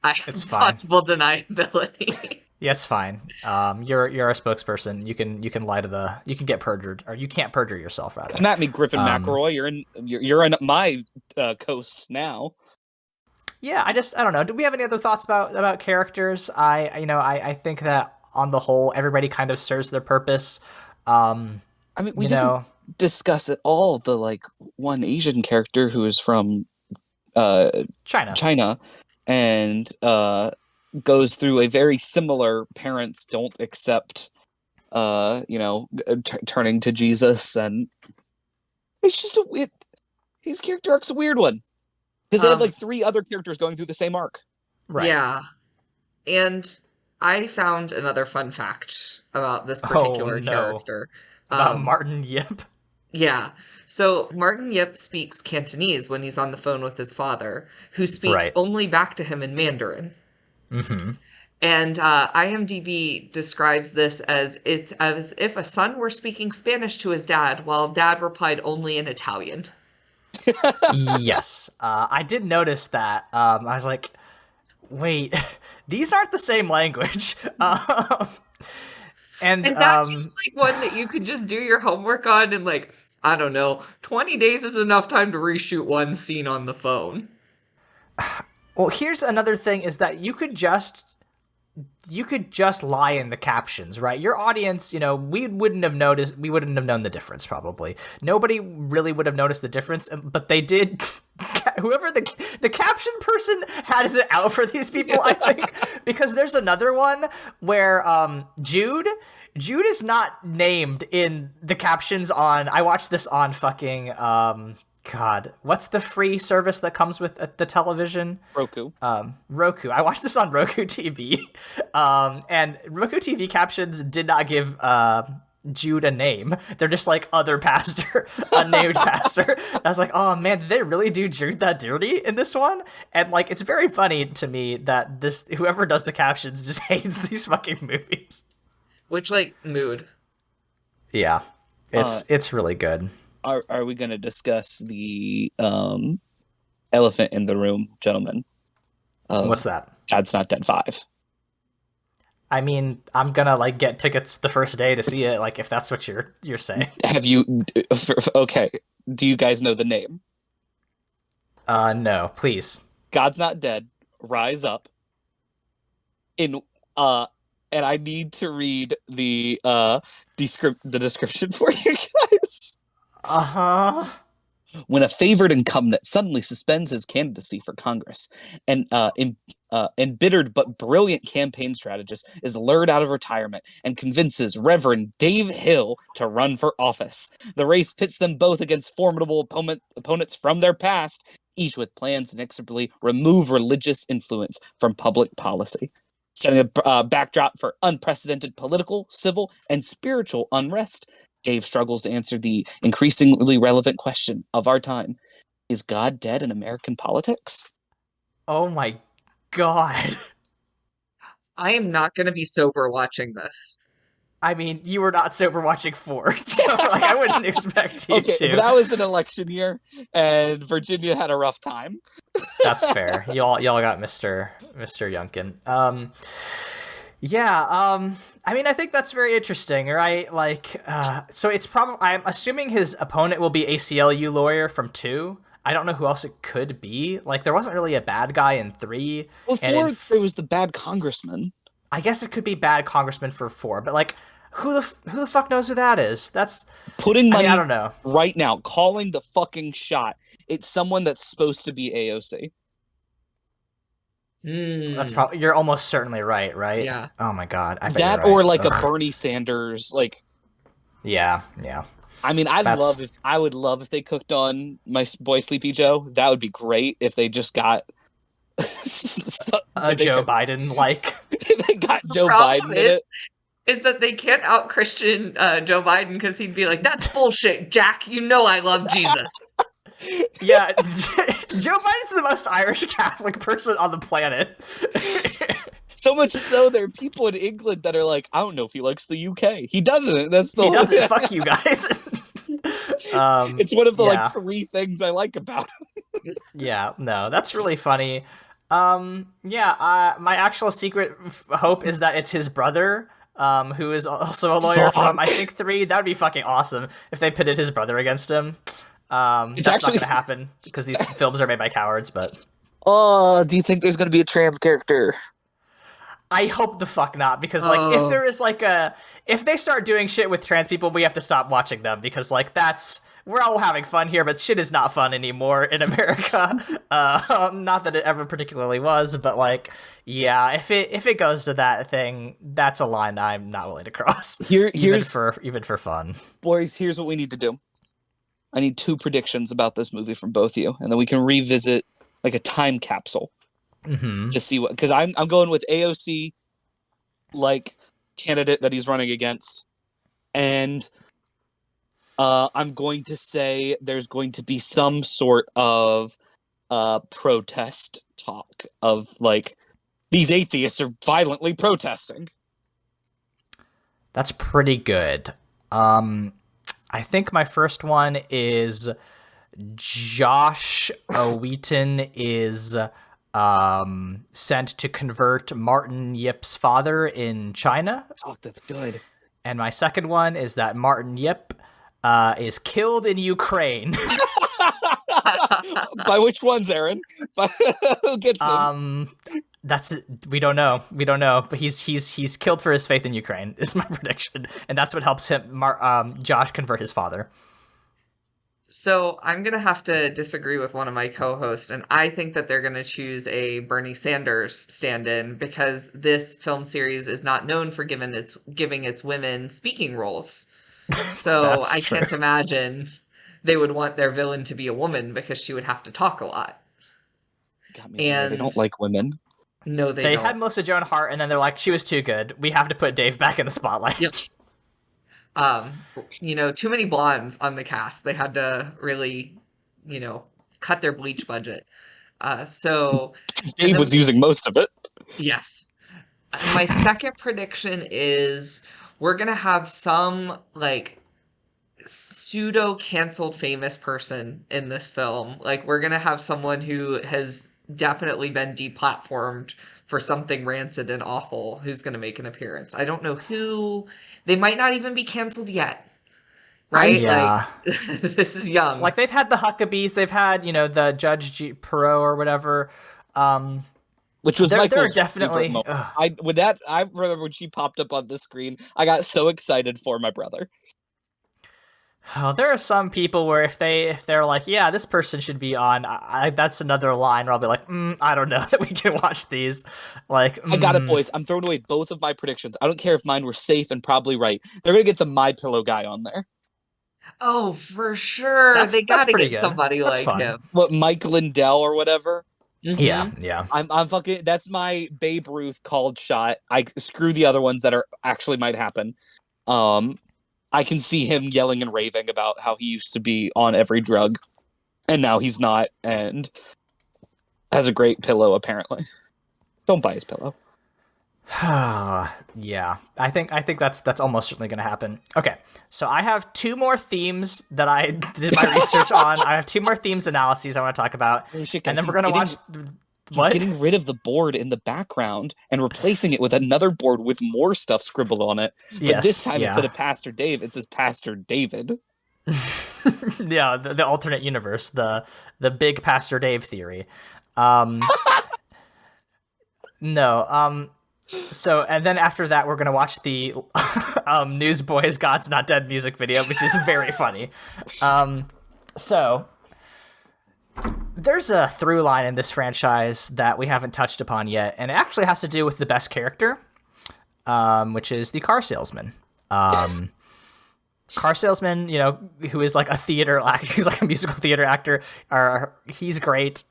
I have possible deniability. Yeah, it's fine. You're a spokesperson. You can lie to you can get perjured, or you can't perjure yourself, rather. Come at me, Griffin McElroy. You're in my coast now. Yeah, I don't know. Do we have any other thoughts about characters? I think that on the whole, everybody kind of serves their purpose. I mean, we didn't discuss at all the like one Asian character who is from China, and goes through a very similar parents don't accept, turning to Jesus, and it's just his character arc's a weird one because they have like 3 other characters going through the same arc. Right. Yeah, and I found another fun fact about this particular character. About Martin Yip. Yeah. So Martin Yip speaks Cantonese when he's on the phone with his father, who speaks only back to him in Mandarin. Mm-hmm. And IMDb describes this as it's as if a son were speaking Spanish to his dad, while dad replied only in Italian. Yes. I did notice that. I was like, wait, these aren't the same language. And that seems like one that you could just do your homework on and like I don't know. 20 days is enough time to reshoot one scene on the phone. Well, here's another thing is that you could just lie in the captions, right? Your audience, we wouldn't have known the difference probably. Nobody really would have noticed the difference, but they did. Whoever the caption person had it out for these people, I think, because there's another one where Jude is not named in the captions on. I watched this on fucking God, what's the free service that comes with the television? Roku. Roku. I watched this on Roku TV, and Roku TV captions did not give Jude a name. They're just like other pastor, unnamed pastor. I was like, oh man, did they really do Jude that dirty in this one? And like, it's very funny to me that whoever does the captions just hates these fucking movies. Which, like, mood. Yeah, it's really good. Are we going to discuss the elephant in the room, gentlemen? What's that? God's Not Dead 5. I mean, I'm gonna like get tickets the first day to see it. Like, if that's what you're saying. Have you? Okay. Do you guys know the name? No, please. God's Not Dead. Rise Up. And I need to read the description for you guys. When a favored incumbent suddenly suspends his candidacy for Congress, and embittered but brilliant campaign strategist is lured out of retirement and convinces Reverend Dave Hill to run for office. The race pits them both against formidable opponents from their past, each with plans to inexorably remove religious influence from public policy, setting a backdrop for unprecedented political, civil, and spiritual unrest. Dave struggles to answer the increasingly relevant question of our time. Is God dead in American politics? Oh my God. I am not going to be sober watching this. I mean, you were not sober watching 4, so like I wouldn't expect you to. But that was an election year, and Virginia had a rough time. That's fair. Y'all got Mr. Youngkin. I mean, I think that's very interesting, right? Like, so it's probably, I'm assuming his opponent will be ACLU lawyer from 2. I don't know who else it could be. Like, there wasn't really a bad guy in 3. Well, 4, it was the bad congressman. I guess it could be bad congressman for 4, but like, who the fuck knows who that is? That's putting money. I don't know. Right now, calling the fucking shot. It's someone that's supposed to be AOC. That's probably, you're almost certainly right? Yeah. Oh my God. I bet that you're right. or like a Bernie Sanders, like. Yeah. I mean, I would love if they cooked on my boy Sleepy Joe. That would be great if they just got Joe Biden like. They got Joe Biden in it. Is that they can't out Christian Joe Biden because he'd be like, "That's bullshit, Jack. You know I love Jesus." Yeah, Joe Biden's the most Irish Catholic person on the planet. So much so, there are people in England that are like, I don't know if he likes the UK. He doesn't. He doesn't. Fuck you guys. It's one of the like 3 things I like about him. Yeah, no, that's really funny. My actual secret hope is that it's his brother. Who is also a lawyer from, I think, 3. That would be fucking awesome if they pitted his brother against him. That's not going to happen because these films are made by cowards, but... Oh, do you think there's going to be a trans character? I hope the fuck not, because, like, if there is, like, if they start doing shit with trans people, we have to stop watching them, because, like, we're all having fun here, but shit is not fun anymore in America. Not that it ever particularly was, but, like, yeah, if it goes to that thing, that's a line I'm not willing to cross. Even for fun. Boys, here's what we need to do. I need 2 predictions about this movie from both of you, and then we can revisit like a time capsule to see what. Because I'm going with AOC, like candidate that he's running against, and I'm going to say there's going to be some sort of protest talk of like these atheists are violently protesting. That's pretty good. I think my first one is Josh Wheaton is sent to convert Martin Yip's father in China. Oh, that's good. And my second one is that Martin Yip is killed in Ukraine. By which ones, Aaron? Who gets him? That's we don't know, but he's killed for his faith in Ukraine is my prediction, and that's what helps him Josh convert his father. So I'm going to have to disagree with one of my co-hosts, and I think that they're going to choose a Bernie Sanders stand-in because this film series is not known for giving its women speaking roles. So I can't imagine they would want their villain to be a woman because she would have to talk a lot. They don't like women. No, they don't. had Melissa Joan Hart, and then they're like, she was too good. We have to put Dave back in the spotlight. Yep. Too many blondes on the cast. They had to really, cut their bleach budget. So Dave was using most of it. Yes. My second prediction is we're going to have some pseudo canceled famous person in this film. Like we're going to have someone who has definitely been deplatformed for something rancid and awful who's going to make an appearance. I don't know who. They might not even be canceled yet. Right? Yeah. This is young. Like they've had the Huckabees, they've had, the Judge Perot or whatever. Which was Michael's definitely. I remember when she popped up on the screen, I got so excited for my brother. Oh, there are some people where if they're like, yeah, this person should be on, that's another line where I'll be like, I don't know that we can watch these. Like, I got it, boys. I'm throwing away both of my predictions. I don't care if mine were safe and probably right. They're gonna get the My Pillow guy on there. Oh, for sure. They gotta get somebody that's like fun. him. What, Mike Lindell or whatever? Mm-hmm. Yeah. I'm fucking. That's my Babe Ruth called shot. I screw the other ones that are actually might happen. I can see him yelling and raving about how he used to be on every drug, and now he's not, and has a great pillow apparently. Don't buy his pillow. Yeah, I think that's almost certainly going to happen. Okay, so I have two more themes that I did my research on. I have two more themes analyses I want to talk about, Holy shit, guys, and then we're going to watch. He's getting rid of the board in the background and replacing it with another board with more stuff scribbled on it. But this time, instead of Pastor Dave, it says Pastor David. Yeah, the alternate universe, the big Pastor Dave theory. No. So, and then after that, we're going to watch the Newsboys God's Not Dead music video, which is very funny. So, there's a through line in this franchise that we haven't touched upon yet, and it actually has to do with the best character, which is the car salesman. Car salesman, who is like a theater actor, who's like a musical theater actor. He's great,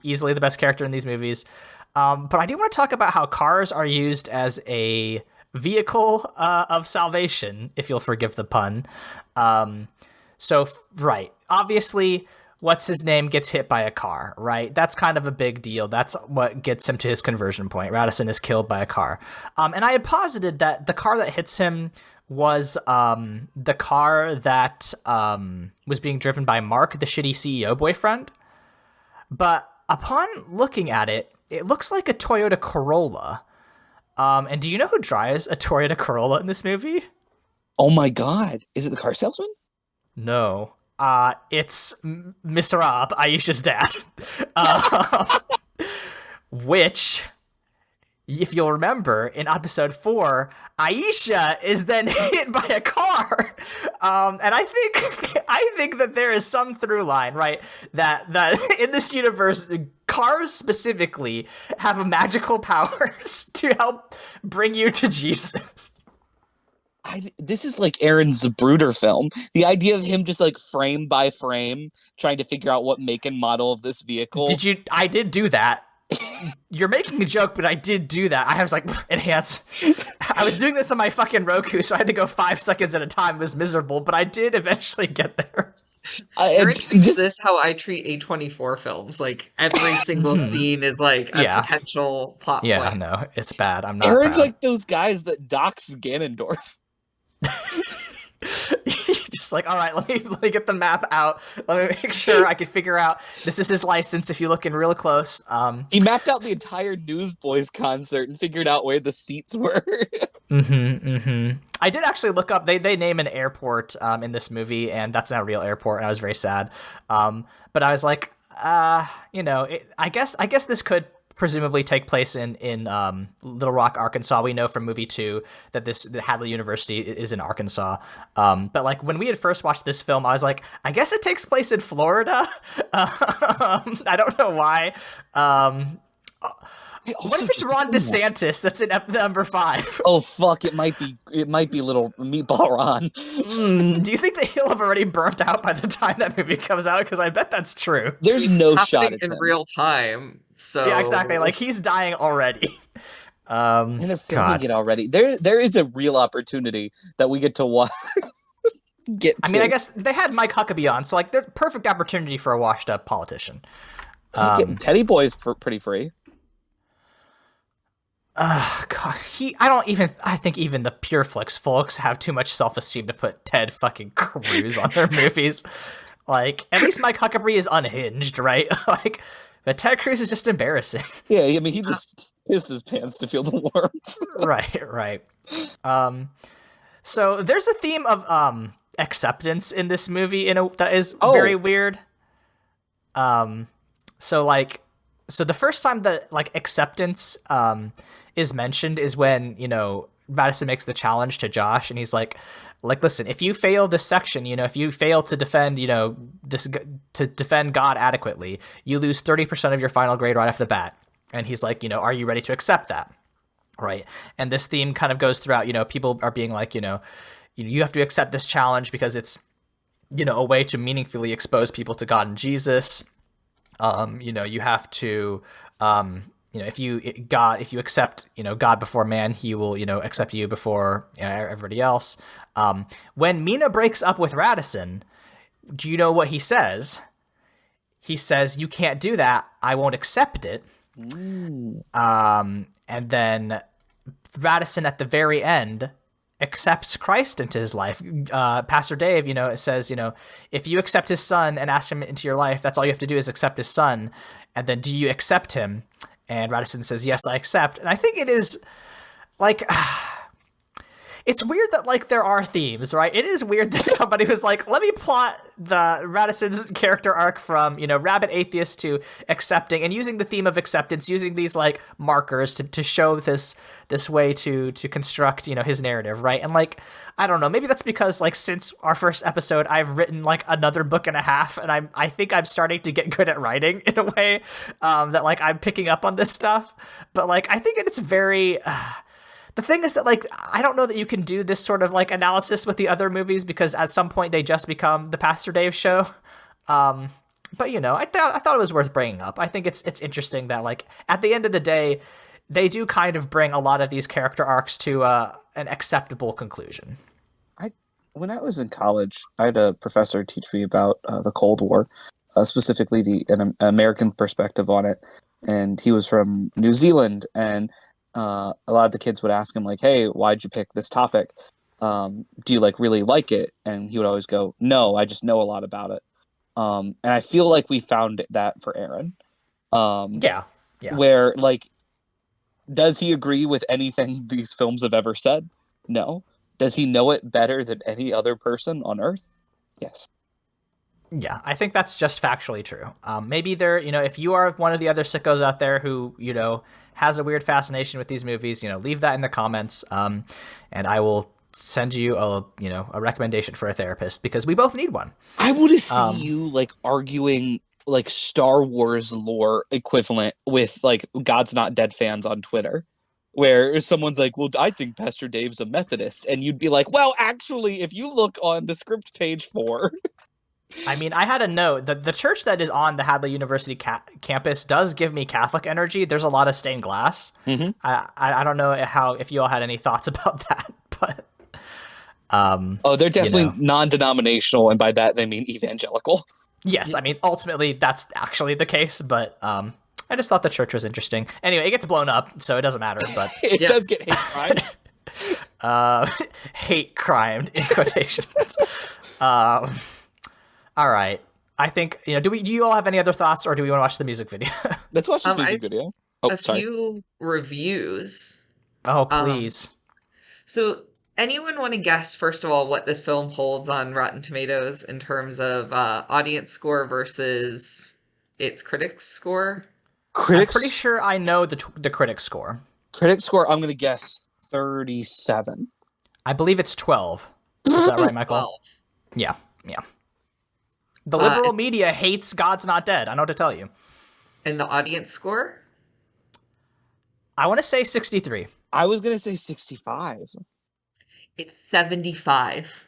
easily the best character in these movies. But I do want to talk about how cars are used as a vehicle of salvation, if you'll forgive the pun. Right, obviously, what's his name gets hit by a car, right? That's kind of a big deal. That's what gets him to his conversion point. Radisson is killed by a car. And I had posited that the car that hits him was the car that was being driven by Mark, the shitty CEO boyfriend. But upon looking at it, it looks like a Toyota Corolla. And do you know who drives a Toyota Corolla in this movie? Oh my god. Is it the car salesman? No. It's Misrab, Aisha's dad. Which, if you'll remember, in episode 4, Aisha is then hit by a car. And I think that there is some through line, right? That in this universe, cars specifically have magical powers to help bring you to Jesus. This is like Aaron's Zapruder film. The idea of him just like frame by frame trying to figure out what make and model of this vehicle. I did do that. You're making a joke, but I did do that. I was like, enhance. I was doing this on my fucking Roku, so I had to go 5 seconds at a time. It was miserable, but I did eventually get there. Is this how I treat A24 films? Like every single scene is like a potential plot point. Yeah, no, it's bad. I'm not. Aaron's proud. like those guys that dox Ganondorf. Just like, all right, let me get the map out. Let me make sure I can figure out this is his license. If you look in real close, he mapped out the entire Newsboys concert and figured out where the seats were. I did actually look up. They name an airport in this movie, and that's not a real airport, and I was very sad. But I was like, I guess this could presumably take place in Little Rock, Arkansas. We know from movie 2 that the Hadley University is in Arkansas. But like when we had first watched this film, I was like, I guess it takes place in Florida. I don't know why. What if it's Ron DeSantis that's in number 5? Oh fuck! It might be little Meatball Ron. Do you think that he'll have already burnt out by the time that movie comes out? Because I bet that's true. There's no shot in real time. So yeah, exactly. Like he's dying already. And they're filming it already. There is a real opportunity that we get to watch. I mean, I guess they had Mike Huckabee on, so like, they're perfect opportunity for a washed-up politician. Teddy Boy's pretty free. God, I think even the PureFlix folks have too much self-esteem to put Ted fucking Cruz on their movies. Like, at least Mike Huckabee is unhinged, right? Like, but Ted Cruz is just embarrassing. Yeah, I mean, he just pissed his pants to feel the warmth. Right. So there's a theme of acceptance in this movie that is very weird. So the first time that like acceptance is mentioned is when, Madison makes the challenge to Josh, and he's like, listen, if you fail this section, if you fail to defend, to defend God adequately, you lose 30% of your final grade right off the bat. And he's like, are you ready to accept that? Right. And this theme kind of goes throughout, people are being like, you have to accept this challenge because it's, a way to meaningfully expose people to God and Jesus. You have to, if you accept, God before man, he will, accept you before everybody else. When Mina breaks up with Radisson, do you know what he says? He says, you can't do that. I won't accept it. And then Radisson at the very end accepts Christ into his life. Pastor Dave, says, if you accept his son and ask him into your life, that's all you have to do is accept his son. And then do you accept him? And Radisson says, yes, I accept. And I think it is like, it's weird that like there are themes, right? It is weird that somebody was like, let me plot the Radisson's character arc from, rabid atheist to accepting, and using the theme of acceptance, using these like markers to show this way to construct, his narrative, right? And like, I don't know, maybe that's because like since our first episode, I've written like another book and a half, and I think I'm starting to get good at writing in a way that like I'm picking up on this stuff. But like, I think it's very... The thing is that, like, I don't know that you can do this sort of, like, analysis with the other movies because at some point they just become the Pastor Dave show. But, I thought it was worth bringing up. I think it's interesting that, like, at the end of the day, they do kind of bring a lot of these character arcs to an acceptable conclusion. When I was in college, I had a professor teach me about the Cold War, specifically an American perspective on it. And he was from New Zealand, and a lot of the kids would ask him like, hey, why'd you pick this topic? Do you like really like it? And he would always go, no, I just know a lot about it. And I feel like we found that for Aaron. Yeah. Where like, does he agree with anything these films have ever said? No. Does he know it better than any other person on Earth? Yes. Yeah, I think that's just factually true. Maybe if you are one of the other sickos out there who, has a weird fascination with these movies, leave that in the comments. And I will send you a recommendation for a therapist because we both need one. I want to see you like arguing like Star Wars lore equivalent with like God's Not Dead fans on Twitter, where someone's like, well, I think Pastor Dave's a Methodist. And you'd be like, well, actually, if you look on the script page 4... I mean, I had a note that the church that is on the Hadley University campus does give me Catholic energy. There's a lot of stained glass. Mm-hmm. I don't know if you all had any thoughts about that, but they're definitely non-denominational, and by that they mean evangelical. Yes, I mean ultimately that's actually the case, but I just thought the church was interesting. Anyway, it gets blown up, so it doesn't matter. But it does get hate crimed. Hate crimed in quotations. All right. I think, do you all have any other thoughts, or do we want to watch the music video? Let's watch this music video. Few reviews. Oh, please. So Anyone want to guess, first of all, what this film holds on Rotten Tomatoes in terms of audience score versus its critics score? I'm pretty Critics sure I know the critic score. critic score, I'm gonna guess 37. I believe it's 12. Is that right, Michael? 12. Yeah. The liberal media hates God's Not Dead. I know what to tell you. And the audience score? I want to say 63. I was gonna say 65. It's 75.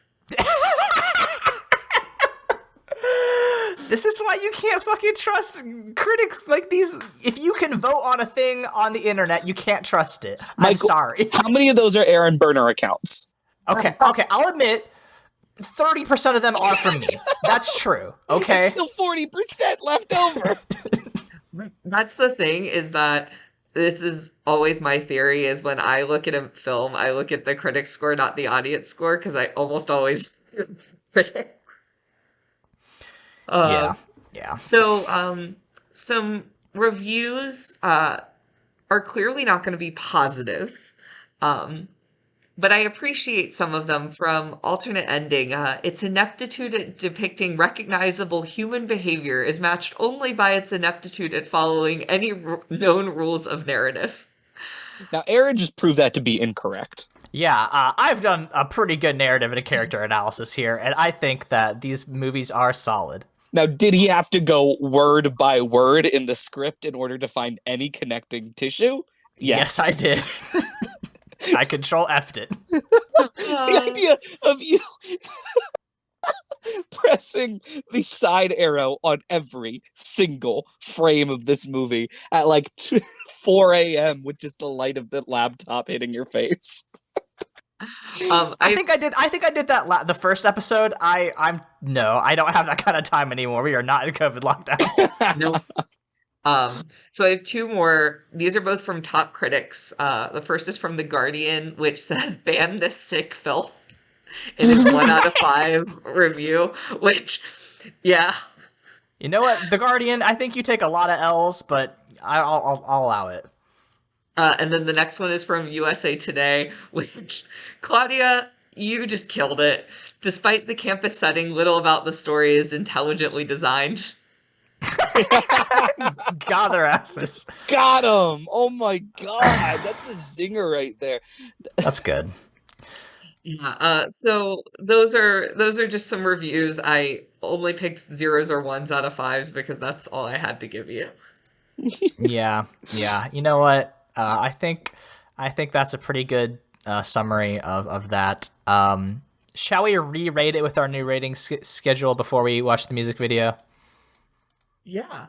This is why you can't fucking trust critics like these. If you can vote on a thing on the internet, you can't trust it. I'm Michael, sorry. How many of those are Aaron Burner accounts? Okay, I'll admit 30% of them are from me. That's true. Okay. It's still 40% left over. That's the thing, is that this is always my theory, is when I look at a film, I look at the critic score, not the audience score, because I almost always critic. Yeah. So, some reviews are clearly not going to be positive, but I appreciate some of them. From Alternate Ending, its ineptitude at depicting recognizable human behavior is matched only by its ineptitude at following any known rules of narrative. Now, Aaron just proved that to be incorrect. Yeah, I've done a pretty good narrative and a character analysis here, and I think that these movies are solid. Now, did he have to go word by word in the script in order to find any connecting tissue? Yes, I did. I control F'd it. The idea of you pressing the side arrow on every single frame of this movie at like 4 a.m., which is the light of the laptop hitting your face. I think I did that the first episode. I don't have that kind of time anymore. We are not in COVID lockdown. No. So I have two more. These are both from top critics. The first is from The Guardian, which says, "Ban this sick filth," in its 1 out of 5 review, which, yeah. You know what, The Guardian, I think you take a lot of L's, but I'll allow it. And then the next one is from USA Today, which, Claudia, you just killed it. Despite the campus setting, little about the story is intelligently designed. Got their asses. Got him! Oh my god, that's a zinger right there. That's good. Yeah. So those are just some reviews. I only picked 0s or 1s out of 5s because that's all I had to give you. Yeah. You know what? I think that's a pretty good summary of that. Shall we re-rate it with our new rating schedule before we watch the music video? Yeah.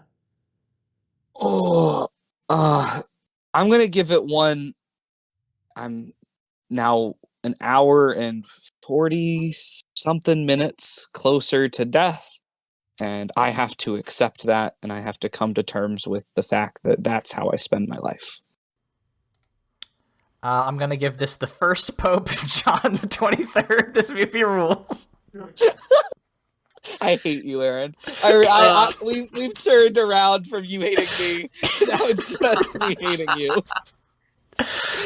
Oh, I'm gonna give it 1. I'm now an hour and 40 something minutes closer to death, and I have to accept that, and I have to come to terms with the fact that that's how I spend my life. I'm gonna give this the first Pope, John the 23rd. This movie rules. I hate you, Aaron. We've turned around from you hating me to now it's just me hating you.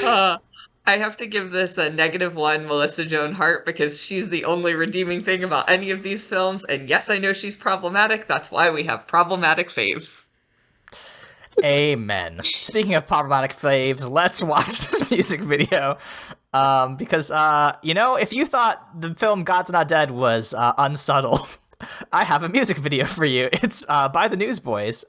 I have to give this a -1 Melissa Joan Hart because she's the only redeeming thing about any of these films. And yes, I know she's problematic. That's why we have problematic faves. Amen. Speaking of problematic faves, let's watch this music video. Because, if you thought the film God's Not Dead was unsubtle, I have a music video for you. It's by the Newsboys.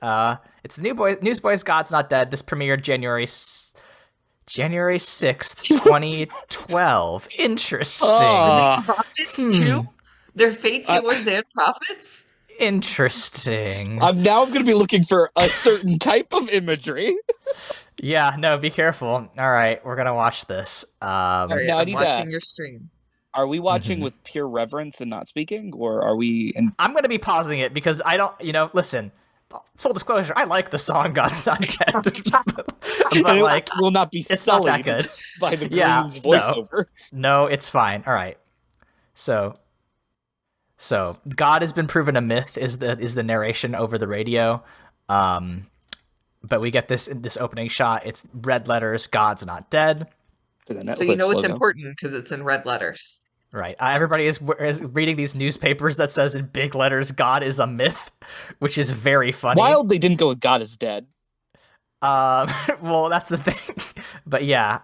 It's the Newsboys God's Not Dead. This premiered January 6th, 2012. Interesting. Prophets too? They're faith healers and prophets? Interesting. I'm going to be looking for a certain type of imagery. Yeah, no, be careful. All right, we're going to watch this. All right, now I I'm need to watching ask, your stream. Are we watching with pure reverence and not speaking, or are we... I'm going to be pausing it because I don't, listen, full disclosure, I like the song God's Not Dead. but it will not be it's not that sullied good. by the Yeah, Green's voiceover. No, it's fine. All right. So God has been proven a myth is the narration over the radio. But we get this opening shot. It's red letters, God's Not Dead. The So you know Netflix it's logo. important because it's in red letters. Right. Everybody is reading these newspapers that says in big letters, God is a myth, which is very funny. Wild they didn't go with God is dead. Well, that's the thing. But yeah.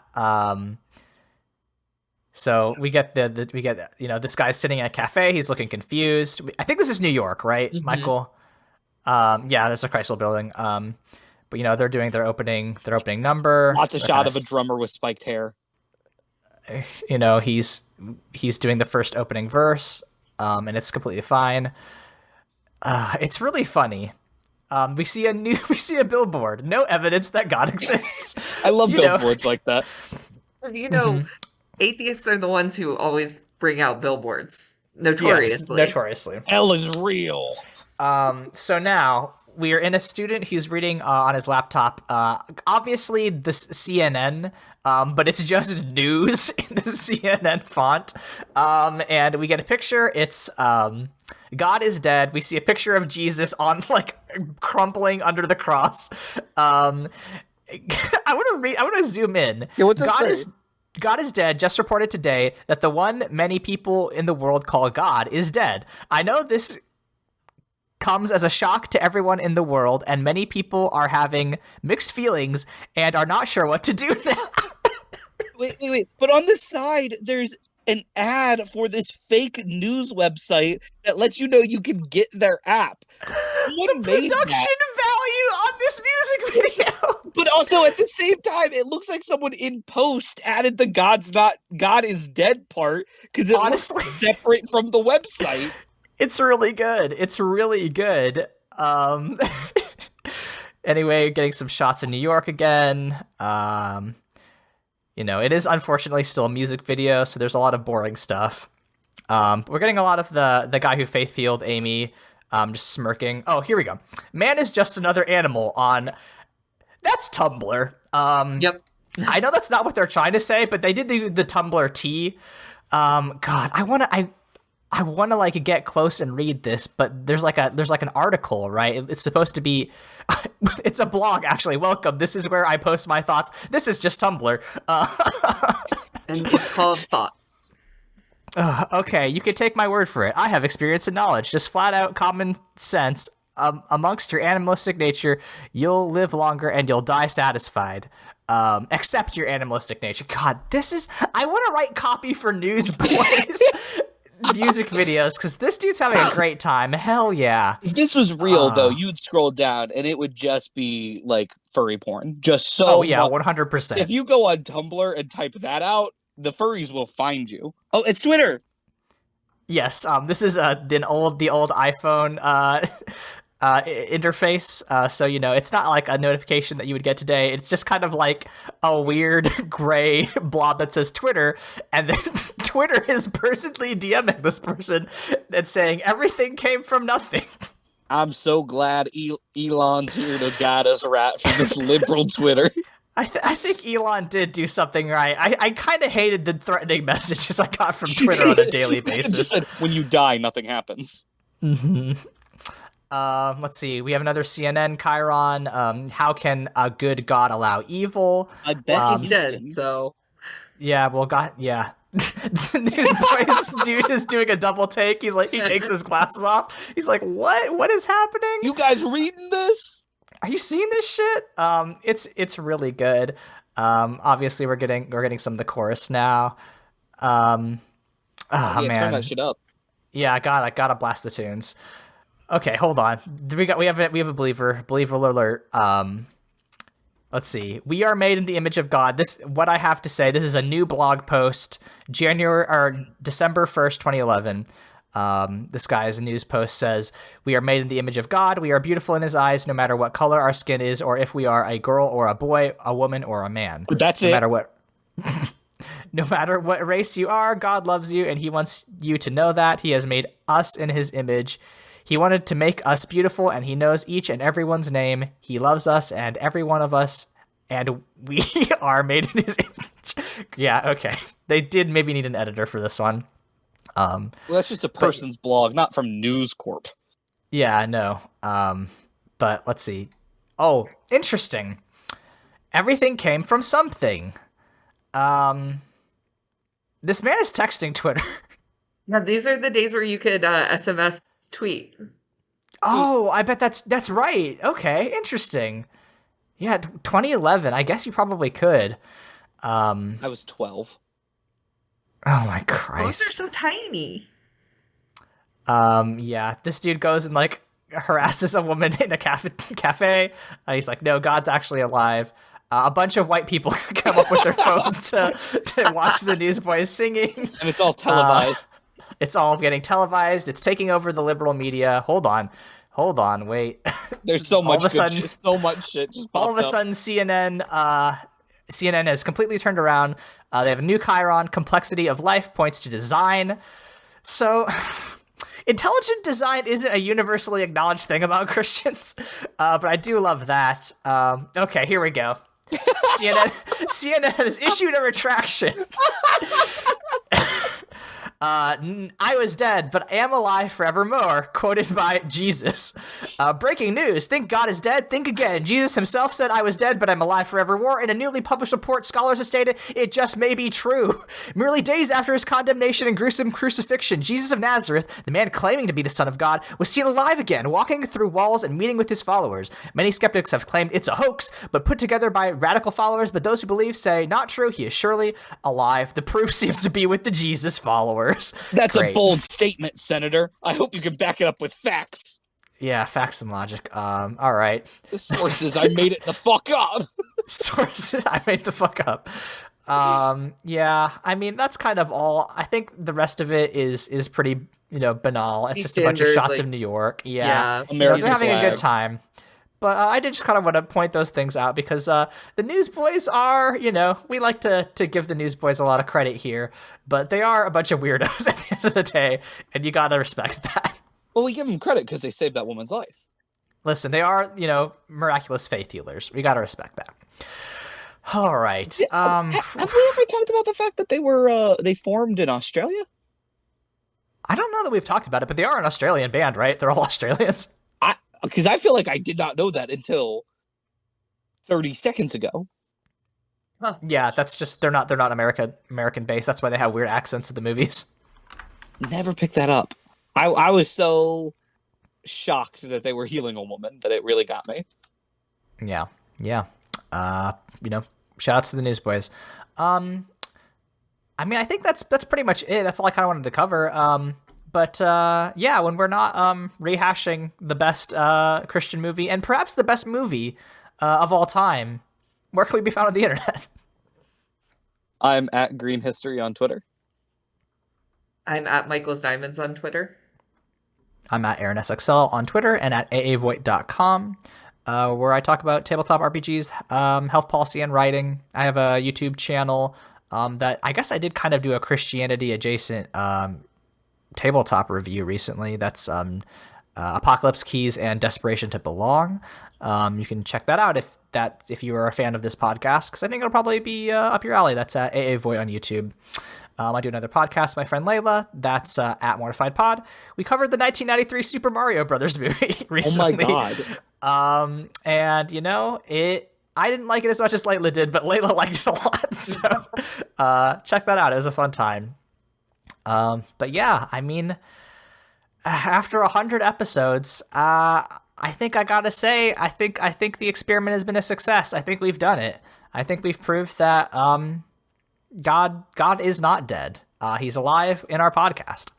So we get this guy's sitting at a cafe. He's looking confused. I think this is New York, right, Michael? Yeah, there's a Chrysler Building. But they're doing their opening number. Lots of shot of a drummer with spiked hair. He's doing the first opening verse, and it's completely fine. It's really funny. We see a billboard. No evidence that God exists. I love billboards like that. Atheists are the ones who always bring out billboards. Notoriously. Yes, notoriously. Hell is real. So now we are in a student who's reading on his laptop. Obviously, this CNN, but it's just news in the CNN font. And we get a picture. It's God is dead. We see a picture of Jesus on crumpling under the cross. I want to zoom in. Yeah, what's it say? God is dead. Just reported today that the one many people in the world call God is dead. I know this comes as a shock to everyone in the world, and many people are having mixed feelings and are not sure what to do now. Wait. But on the side, there's an ad for this fake news website that lets you know you can get their app. The production value on this music video. But also at the same time, it looks like someone in post added the God is dead part because it looks separate from the website. It's really good. Anyway, getting some shots in New York again. It is unfortunately still a music video, so there's a lot of boring stuff. We're getting a lot of the guy who faith-healed Amy just smirking. Oh, here we go. Man is just another animal on... That's Tumblr. Yep. I know that's not what they're trying to say, but they did the Tumblr T. God, I want to get close and read this, but there's an article, right? It's supposed to be, it's a blog actually. Welcome. This is where I post my thoughts. This is just Tumblr. And it's called Thoughts. Okay, you can take my word for it. I have experience and knowledge, just flat out common sense. Amongst your animalistic nature, you'll live longer and you'll die satisfied. Accept your animalistic nature. God, I want to write copy for Newsboys. Music videos, because this dude's having a great time. Hell yeah. If this was real, though, you'd scroll down and it would just be furry porn. Just so. Oh, yeah, 100%. If you go on Tumblr and type that out, the furries will find you. Oh, it's Twitter. Yes, this is the old iPhone interface. So, it's not like a notification that you would get today. It's just kind of like a weird gray blob that says Twitter. And then Twitter is personally DMing this person and saying everything came from nothing. I'm so glad Elon's here to guide us right from this liberal Twitter. I think Elon did do something right. I kind of hated the threatening messages I got from Twitter on a daily basis. Just said, when you die, nothing happens. Mm-hmm. Let's see. We have another CNN Chiron. How can a good God allow evil? I bet he's dead. So yeah. Well, God. Yeah. The Newsboys dude is doing a double take. He takes his glasses off. He's like, "What? What is happening? You guys reading this? Are you seeing this shit? It's really good. Obviously we're getting some of the chorus now. Man, turn that shit up. Yeah, I gotta blast the tunes. Okay, hold on. We have a believer alert. Let's see. We are made in the image of God. What I have to say. This is a new blog post, December 1st, 2011. This guy's news post says, "We are made in the image of God. We are beautiful in his eyes, no matter what color our skin is, or if we are a girl or a boy, a woman or a man. But that's no matter what, no matter what race you are, God loves you, and he wants you to know that. He has made us in his image. He wanted to make us beautiful, and he knows each and everyone's name. He loves us and every one of us, and we are made in his image." Yeah, okay. They did maybe need an editor for this one. Well, that's just a person's blog, not from News Corp. Yeah, I know. But let's see. Oh, interesting. Everything came from something. This man is texting Twitter. Yeah, these are the days where you could SMS tweet. Oh, I bet that's right. Okay, interesting. Yeah, 2011. I guess you probably could. I was 12. Oh my Christ. Phones are so tiny. Yeah, this dude goes and like harasses a woman in a cafe. He's like, no, God's actually alive. A bunch of white people come up with their phones to watch the Newsboys singing. And it's all televised. It's all getting televised. It's taking over the liberal media. Hold on, wait. There's so much All of a good sudden- shit. So much shit just popped All of a up. sudden, CNN has completely turned around. They have a new chyron. Complexity of life points to design. So, intelligent design isn't a universally acknowledged thing about Christians, but I do love that. Okay, here we go. CNN has issued a retraction. I was dead, but am alive forevermore, quoted by Jesus. Breaking news, think God is dead, think again. Jesus himself said, I was dead, but I'm alive forevermore. In a newly published report, scholars have stated, it just may be true. Merely days after his condemnation and gruesome crucifixion, Jesus of Nazareth, the man claiming to be the Son of God, was seen alive again, walking through walls and meeting with his followers. Many skeptics have claimed it's a hoax, but put together by radical followers, but those who believe say, not true, he is surely alive. The proof seems to be with the Jesus followers. That's Great. a bold statement, Senator. I hope you can back it up with facts. Yeah, facts and logic. All right. The sources, I made it the fuck up. Sources, I made the fuck up. Yeah, I mean, that's kind of all. I think the rest of it is pretty, banal. It's Pretty just a bunch of standard, shots like- of New York. Yeah. Yeah. American They're having a good flags. time. But I did just kind of want to point those things out because the Newsboys are, we like to give the Newsboys a lot of credit here, but they are a bunch of weirdos at the end of the day, and you gotta respect that. Well, we give them credit because they saved that woman's life. Listen, they are, miraculous faith healers. We gotta respect that. All right. Have we ever talked about the fact that they formed in Australia? I don't know that we've talked about it, but they are an Australian band, right? They're all Australians. Because I feel like I did not know that until 30 seconds ago. Yeah, that's just they're not American based. That's why they have weird accents in the movies. Never picked that up. I was so shocked that they were healing a woman that it really got me. Yeah. Shout outs to the Newsboys. I mean, I think that's pretty much it. That's all I kind of wanted to cover. But yeah, when we're not rehashing the best Christian movie and perhaps the best movie of all time, where can we be found on the internet? I'm at Green History on Twitter. I'm at Michael's Diamonds on Twitter. I'm at AaronSXL on Twitter and at aavoigt.com, where I talk about tabletop RPGs, health policy, and writing. I have a YouTube channel that I guess I did kind of do a Christianity adjacent tabletop review recently. That's Apocalypse Keys and Desperation to Belong. You can check that out if you are a fan of this podcast, because I think it'll probably be up your alley. That's AA Void on YouTube. I do another podcast with my friend Layla. That's at Mortified Pod. We covered the 1993 Super Mario Brothers movie recently. Oh my god! And I didn't like it as much as Layla did, but Layla liked it a lot. So check that out. It was a fun time. But yeah, I mean, after 100 episodes, I think I gotta say, I think the experiment has been a success. I think we've done it. I think we've proved that God is not dead. He's alive in our podcast.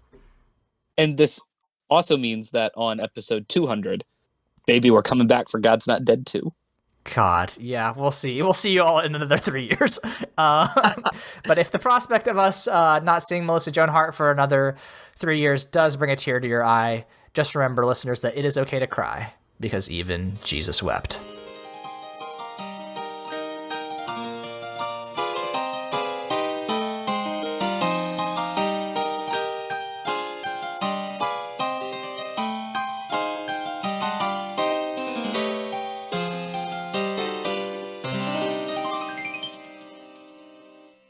And this also means that on episode 200, baby, we're coming back for God's Not Dead 2. God, yeah, we'll see. We'll see you all in another 3 years. But if the prospect of us not seeing Melissa Joan Hart for another 3 years does bring a tear to your eye, just remember, listeners, that it is okay to cry, because even Jesus wept.